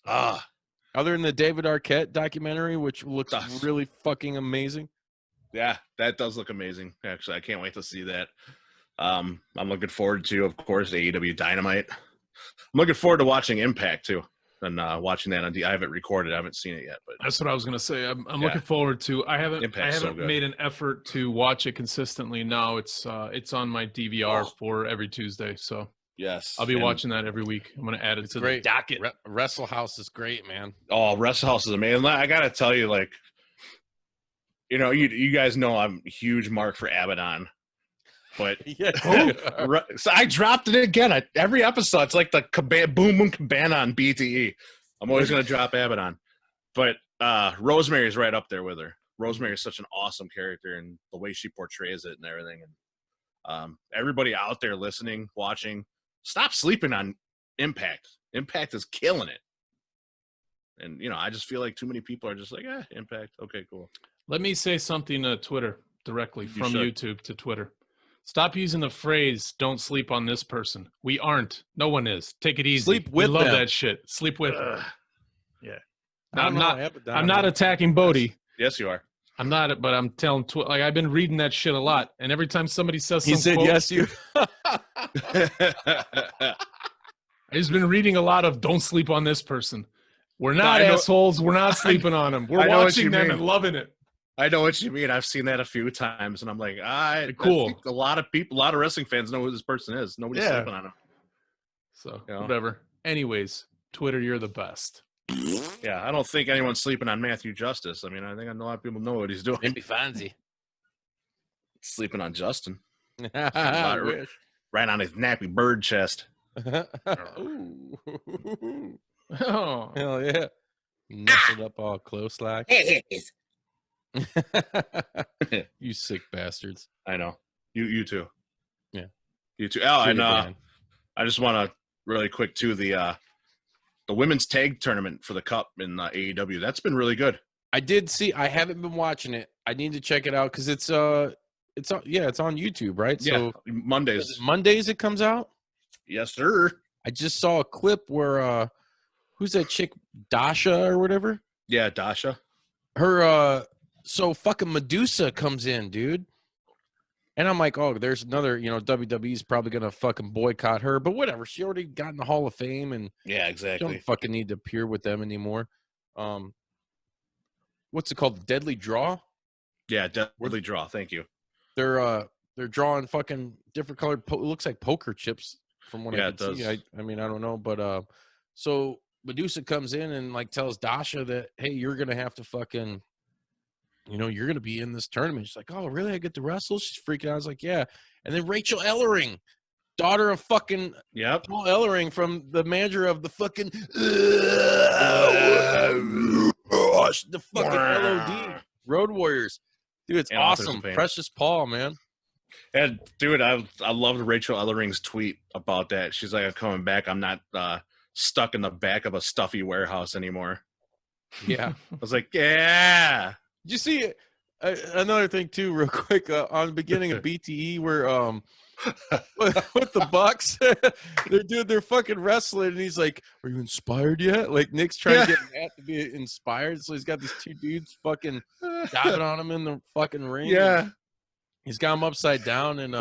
Other than the David Arquette documentary, which looks really fucking amazing. Yeah, that does look amazing. Actually, I can't wait to see that. I'm looking forward to, of course, AEW Dynamite. I'm looking forward to watching Impact too, and watching that on I haven't recorded, I haven't seen it yet, but that's what I was gonna say. I'm looking forward to. I haven't made an effort to watch it consistently. Now it's on my DVR for every Tuesday, so yes, I'll be watching that every week. I'm gonna add it to the docket. Wrestle House is great, man. Oh, Wrestle House is amazing. I gotta tell you, like, you know, you guys know I'm a huge mark for Abaddon. But so I dropped it again. Every episode, it's like the Boom Boom Cabana on BTE. I'm always going to drop Abaddon. But Rosemary's right up there with her. Rosemary is such an awesome character, and the way she portrays it and everything. And everybody out there listening, watching, stop sleeping on Impact. Impact is killing it. And, you know, I just feel like too many people are just like, Impact. Okay, cool. Let me say something to Twitter directly from YouTube to Twitter. Stop using the phrase "don't sleep on this person." We aren't. No one is. Take it easy. Sleep with we love them. that shit. Sleep with them. Yeah. I'm not attacking Bodi. Yes, you are. I'm not, but I'm telling. Like I've been reading that shit a lot, and every time somebody says something, he said, quote, "Yes, you." I've just been reading a lot of "don't sleep on this person." We're not assholes. We're not sleeping on them. We're watching them and loving it. I know what you mean. I've seen that a few times, and I'm like, cool. I think a lot of wrestling fans know who this person is. Nobody's sleeping on him. So, whatever. Anyways, Twitter, you're the best. Yeah, I don't think anyone's sleeping on Matthew Justice. I mean, I think a lot of people know what he's doing. Maybe Fonzie. Sleeping on Justin. Right on his nappy bird chest. Oh, hell yeah. Nestled up all close like. You sick bastards. I know. You too. Yeah. You too. Oh, and I just want to really quick too, the women's tag tournament for the cup in AEW. That's been really good. I did see. I haven't been watching it. I need to check it out because it's on YouTube, right? So Mondays it comes out. Yes, sir. I just saw a clip where who's that chick, Dasha or whatever? Yeah, Dasha. Her so fucking Medusa comes in, dude. And I'm like, oh, there's another, WWE's probably going to fucking boycott her. But whatever. She already got in the Hall of Fame. And yeah, exactly. She don't fucking need to appear with them anymore. What's it called? Deadly Draw? Yeah, Deadly Draw. Thank you. They're drawing fucking different colored, it looks like poker chips from what I can see. I mean, I don't know. But so Medusa comes in and like tells Dasha that, hey, you're going to have to fucking... you're going to be in this tournament. She's like, oh, really? I get to wrestle? She's freaking out. I was like, yeah. And then Rachel Ellering, daughter of fucking Paul Ellering from the manager of the fucking the fucking LOD Road Warriors. Dude, it's awesome. Precious Paul, man. And dude, I loved Rachel Ellering's tweet about that. She's like, I'm coming back. I'm not stuck in the back of a stuffy warehouse anymore. Yeah. I was like, yeah. Did you see another thing too, real quick? On the beginning of BTE, where with the Bucks, they're fucking wrestling, and he's like, "Are you inspired yet?" Like Nick's trying to get Matt to be inspired, so he's got these two dudes fucking diving on him in the fucking ring. Yeah, he's got him upside down, and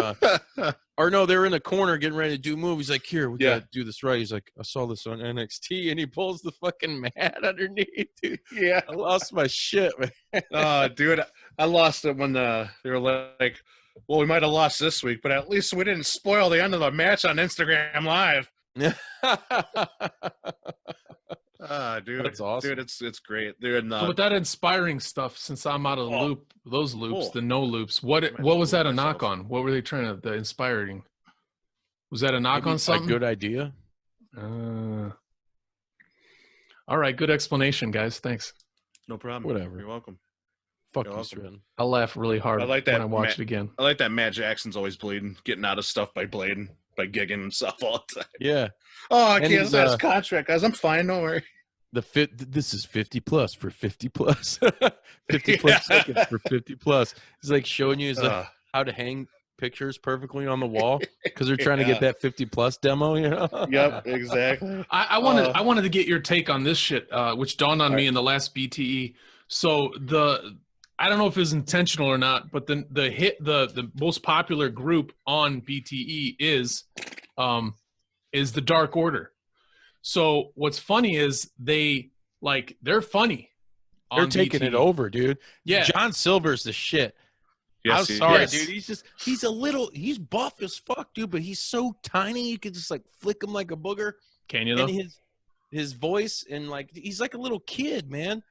or no, they're in the corner getting ready to do a move. He's like, "Here, we gotta do this right." He's like, "I saw this on NXT," and he pulls the fucking mat underneath. Dude. Yeah, I lost my shit, man. Dude, I lost it when they were like, "Well, we might have lost this week, but at least we didn't spoil the end of the match on Instagram Live." Dude, That's awesome. Dude, it's great. They're in So with that inspiring stuff, since I'm out of the those loops, cool. the no loops, what was that a knock on? What were they trying to, the inspiring? Was that a knock on something? A good idea. All right, good explanation, guys. Thanks. No problem. Whatever. You're welcome. Fuck You're you, welcome. Sreten. I'll laugh really hard I like that when I watch it again. I like that Matt Jackson's always bleeding, getting out of stuff by blading, by gigging himself all the time. Yeah. Oh, I And can't he's, sign his contract, guys. I'm fine. Don't worry. This is 50 plus for 50 plus. 50 plus seconds for 50 plus. It's like showing you how to hang pictures perfectly on the wall because they're trying to get that 50 plus demo, you know? Yep, exactly. I wanted to get your take on this shit, which dawned on me in the last BTE. So I don't know if it's intentional or not, but the most popular group on BTE is the Dark Order. So what's funny is they're funny. They're taking it over, dude. Yeah. John Silver's the shit. Yes, I'm sorry, yes. dude. He's buff as fuck, dude, but he's so tiny you could just like flick him like a booger. Can you though? And his voice and like he's like a little kid, man.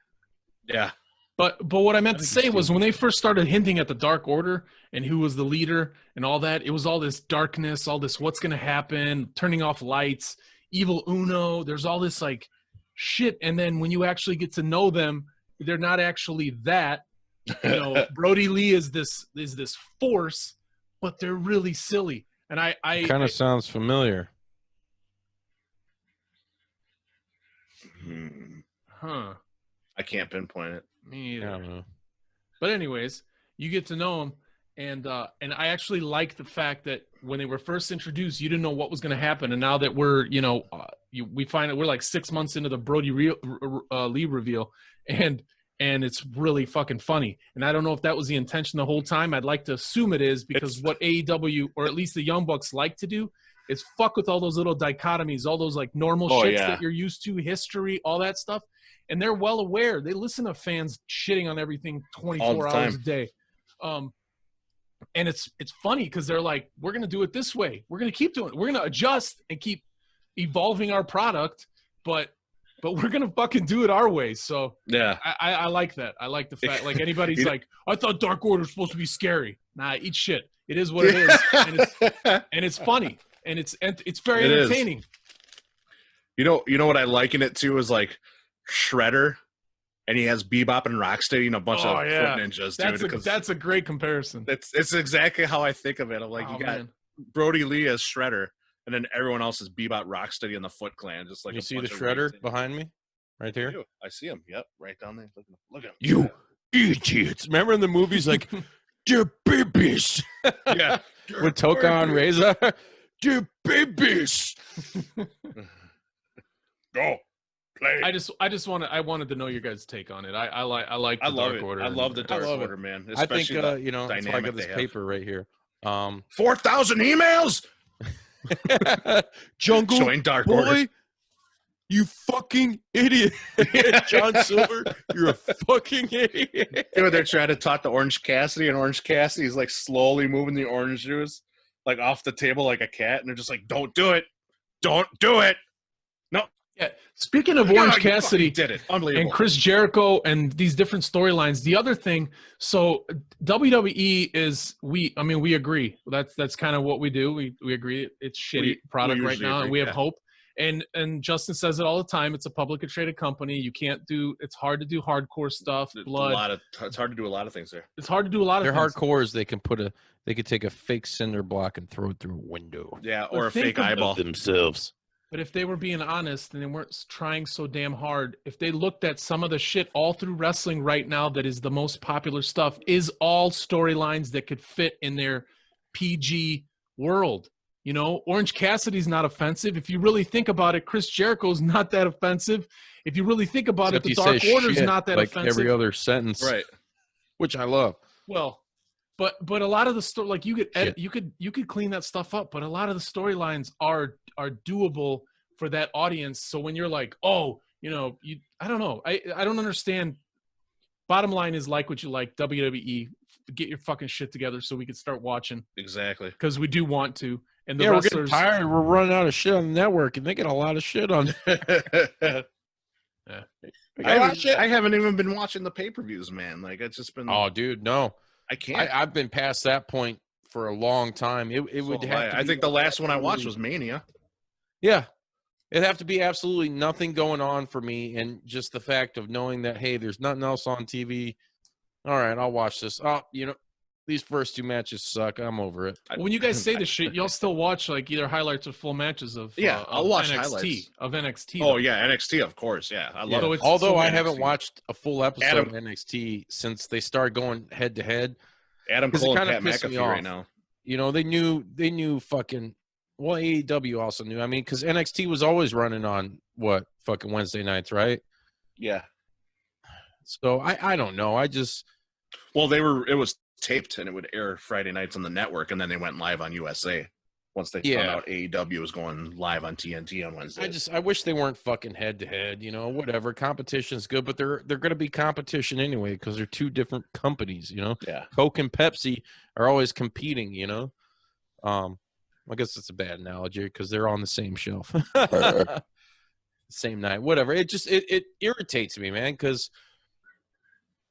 Yeah. But what I meant to say was when they first started hinting at the Dark Order and who was the leader and all that, it was all this darkness, all this what's gonna happen, turning off lights, evil Uno. There's all this like shit, and then when you actually get to know them, they're not actually that. You know, Brody Lee is this force, but they're really silly. And I kind of sounds familiar. Huh. I can't pinpoint it. Me either. I don't know. But anyways, you get to know them, and I actually like the fact that when they were first introduced, you didn't know what was going to happen, and now that we're we find that we're like 6 months into the Brody Lee reveal, and it's really fucking funny. And I don't know if that was the intention the whole time. I'd like to assume it is, because what AEW or at least the Young Bucks like to do is fuck with all those little dichotomies, all those like normal shits that you're used to, history, all that stuff. And they're well aware. They listen to fans shitting on everything 24 hours a day. And it's funny because they're like, we're going to do it this way. We're going to keep doing it. We're going to adjust and keep evolving our product, but we're going to fucking do it our way. So yeah, I like that. I like the fact, like anybody's like, I thought Dark Order was supposed to be scary. Nah, eat shit. It is what it is. And it's funny. And it's very entertaining. You know what I liken it to is like Shredder, and he has Bebop and Rocksteady and a bunch of foot ninjas. That's a great comparison. It's exactly how I think of it. I'm like, you got Brody Lee as Shredder, and then everyone else is Bebop, Rocksteady, and the Foot Clan. Just like you see the Shredder behind me, right here. I see him. Yep, right down there. Look at him. You idiots! Remember in the movies like, "Dear babies," yeah, with Tokan Reza, "Dear babies." Go. Play. I wanted to know your guys' take on it. I like the Dark Order. I love the Dark Order, man. I think that's why I got this paper right here. 4,000 emails. Jungle Join Dark Boy, Order. you fucking idiot. John Silver, you're a fucking idiot. Dude, they're trying to talk to Orange Cassidy, and Orange Cassidy's like slowly moving the orange juice like off the table like a cat, and they're just like, "Don't do it, don't do it." No. Yeah. Speaking of Orange Cassidy did it. Unbelievable. And Chris Jericho and these different storylines, the other thing, so WWE is we agree. That's kind of what we do. We agree it's shitty product right now, and we have hope. And Justin says it all the time. It's a publicly traded company. You can't do. It's hard to do hardcore stuff. Blood. It's hard to do a lot of things there. It's hard to do a lot of. They're things. hardcore as they could take a fake cinder block and throw it through a window. Yeah, or a fake eyeball themselves. But if they were being honest and they weren't trying so damn hard, if they looked at some of the shit all through wrestling right now that is the most popular stuff, is all storylines that could fit in their PG world. You know, Orange Cassidy's not offensive. If you really think about it, Chris Jericho's not that offensive. If you really think about it, the Dark Order's not that offensive. Every other sentence. Right. Which I love. Well, but a lot of the story, like you could edit, you could clean that stuff up, but a lot of the storylines are doable for that audience. So when you're like, oh, I don't know, I don't understand. Bottom line is like what you like. WWE, get your fucking shit together so we can start watching. Exactly. Because we do want to. And the we're wrestlers, getting tired. We're running out of shit on the network, and they get a lot of shit on. Yeah. I haven't even been watching the pay-per-views, man. Like, it's just been. Oh, dude, no, I can't. I've been past that point for a long time. It would have. I think the last one I watched was Mania. Yeah, it'd have to be absolutely nothing going on for me, and just the fact of knowing that, hey, there's nothing else on TV. All right, I'll watch this. Oh, these first 2 matches suck. I'm over it. When you guys say this shit, y'all still watch like either highlights or full matches of I'll watch NXT, highlights of NXT. Oh yeah, NXT, of course. Yeah, I love it. Although I haven't watched a full episode of NXT since they started going head to head. Adam Cole and Pat McAfee right now. They knew fucking. Well, AEW also knew. I mean, because NXT was always running on fucking Wednesday nights, right? Yeah. So I don't know. It was taped and it would air Friday nights on the network, and then they went live on USA once they found out AEW was going live on TNT on Wednesday. I wish they weren't fucking head to head. Whatever, competition's good, but they're going to be competition anyway because they're 2 different companies. Yeah. Coke and Pepsi are always competing. I guess it's a bad analogy because they're on the same shelf, same night, whatever. It irritates me, man, because.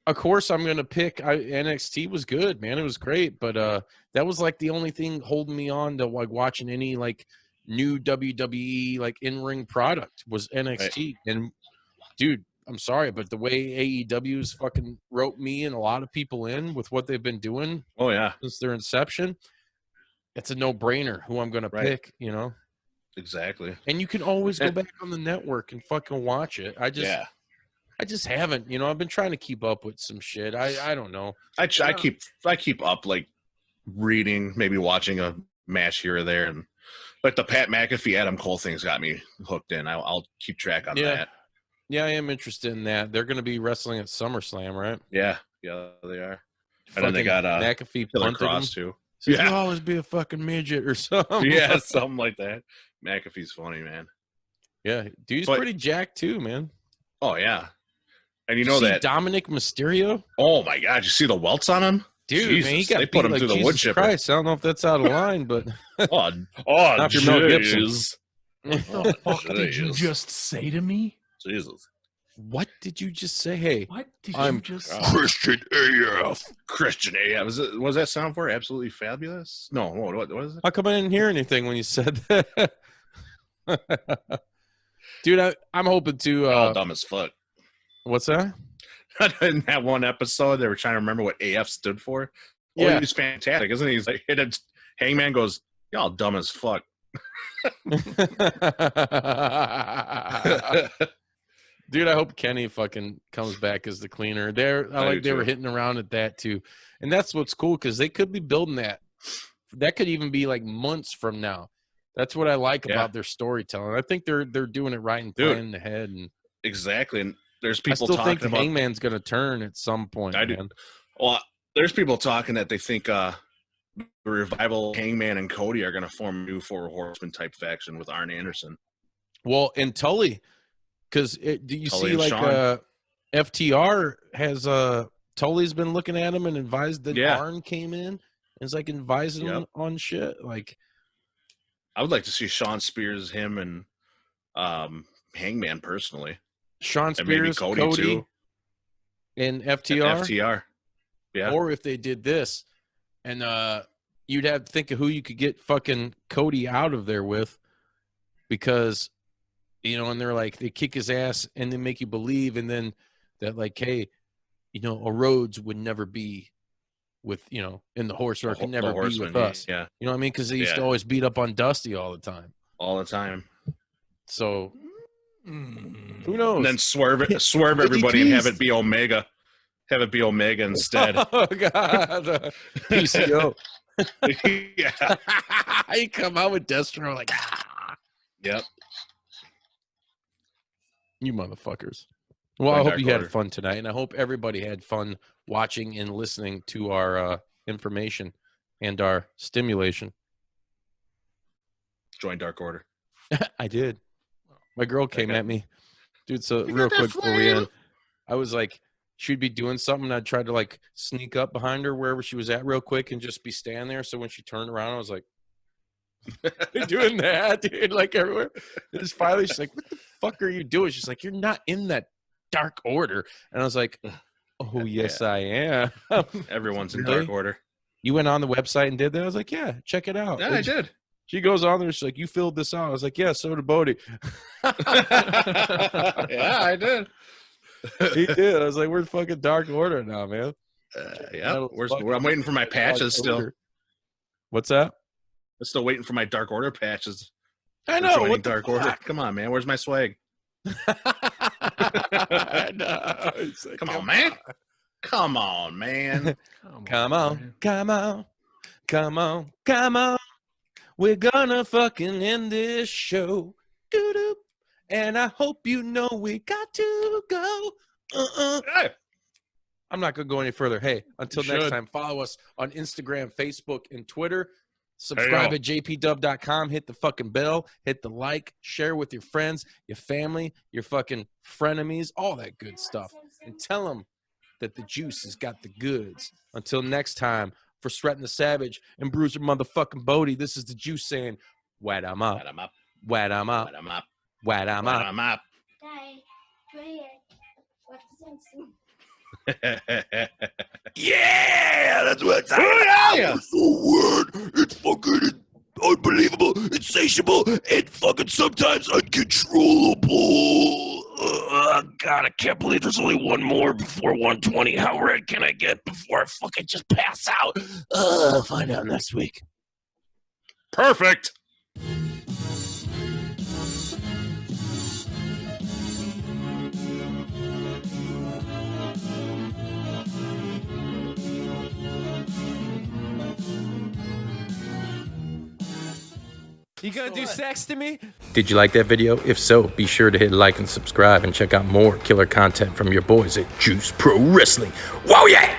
Of course, I'm going to pick NXT was good, man. It was great. But that was like the only thing holding me on to like watching any like new WWE like in-ring product was NXT. Right. And dude, I'm sorry, but the way AEW's fucking wrote me and a lot of people in with what they've been doing since their inception, it's a no-brainer who I'm going to pick, Exactly. And you can always go back on the network and fucking watch it. I just haven't, I've been trying to keep up with some shit. I don't know. I keep up, like reading, maybe watching a match here or there, and like the Pat McAfee Adam Cole thing's got me hooked in. I'll keep track on that. Yeah, I am interested in that. They're going to be wrestling at SummerSlam, right? Yeah, they are. And then they got McAfee Killer Cross too. So you'll always be a fucking midget or something. Yeah, something like that. McAfee's funny, man. Yeah, dude's pretty jacked too, man. Oh yeah. And you know that Dominic Mysterio? Oh my God! You see the welts on him, dude? Jesus, man, he got they put him through the wood chipper. Christ, I don't know if that's out of line, but not your Mel Gibson. What the fuck did you just say to me? Jesus, what did you just say? Hey, what did you just say? Christian AF. Christian AF. Was that sound for Absolutely Fabulous? No, what is it? How come I didn't hear anything when you said that? Dude, I'm hoping to. All dumb as fuck. What's that? In that one episode, they were trying to remember what AF stood for. Yeah, he's fantastic, isn't he? He's like, Hangman goes, "Y'all dumb as fuck." Dude, I hope Kenny fucking comes back as the cleaner. They were hitting around at that too, and that's what's cool because they could be building that. That could even be like months from now. That's what I like about their storytelling. I think they're doing it right and planning ahead. And exactly. And there's people I still talking think the Hangman's going to turn at some point. I do. Well, there's people talking that they think the Revival, Hangman, and Cody are going to form a new Four Horsemen type faction with Arn Anderson. Well, and Tully, because do you see like FTR has Tully's been looking at him and advised that Arn came in and is like advising him on shit. Like, I would like to see Sean Spears, him, and Hangman personally. Sean Spears, and Cody too. And FTR. FTR. Yeah. Or if they did this, and you'd have to think of who you could get fucking Cody out of there with, because, and they're like, they kick his ass and they make you believe, and then that like, hey, a Rhodes would never be with, in the horse or can never be with us. Yeah. You know what I mean? Because they used to always beat up on Dusty all the time. All the time. So who knows? And then swerve everybody and have it be Omega. Have it be Omega instead. Oh God, PCO. Yeah, he come out with Destro like. Yep. You motherfuckers. Well, I hope you had fun tonight, and I hope everybody had fun watching and listening to our information and our stimulation. Join Dark Order. I did. My girl came at me. Dude, so real quick before we end, I was like, she'd be doing something, and I'd try to like sneak up behind her wherever she was at real quick and just be standing there. So when she turned around, I was like, "You're doing that, dude!" Like everywhere. And just finally, she's like, "What the fuck are you doing?" She's like, "You're not in that Dark Order." And I was like, "Oh yes, I am." Everyone's in Really? Dark Order. You went on the website and did that? I was like, "Yeah, check it out." Yeah, And I did. She goes on there. She's like, "You filled this out." I was like, "Yeah, so did Bodi." Yeah, I did. He did. I was like, "We're fucking Dark Order now, man." Yeah, I'm waiting for my patches still. What's that? I'm still waiting for my Dark Order patches. I know. What What the Dark fuck? Order? Come on, man. Where's my swag? I know. It's like, Come on, man. Come on, man. Come on. Come on. Come on. Come on. We're gonna fucking end this show. Doo-doo. And I hope you know we got to go. Hey. I'm not going to go any further. Hey, until next should. time, follow us on Instagram, Facebook, and Twitter. Subscribe at jpdub.com. Hit the fucking bell. Hit the like. Share with your friends, your family, your fucking frenemies, all that good stuff. And tell them that the juice has got the goods. Until next time, for Sreten the Savage and Bruiser motherfucking Bodi, this is the juice saying, wet 'em up. Wet 'em up. Wet 'em up. Wet 'em up. Wet 'em Wet up. 'em up. Yeah, that's what it's yeah. so weird. It's fucking unbelievable, insatiable, and fucking sometimes uncontrollable. God, I can't believe there's only one more before 120. How red can I get before I fucking just pass out? Find out next week. Perfect. You gonna do sex to me? Did you like that video? If so, be sure to hit like and subscribe and check out more killer content from your boys at Juice Pro Wrestling. Whoa, yeah!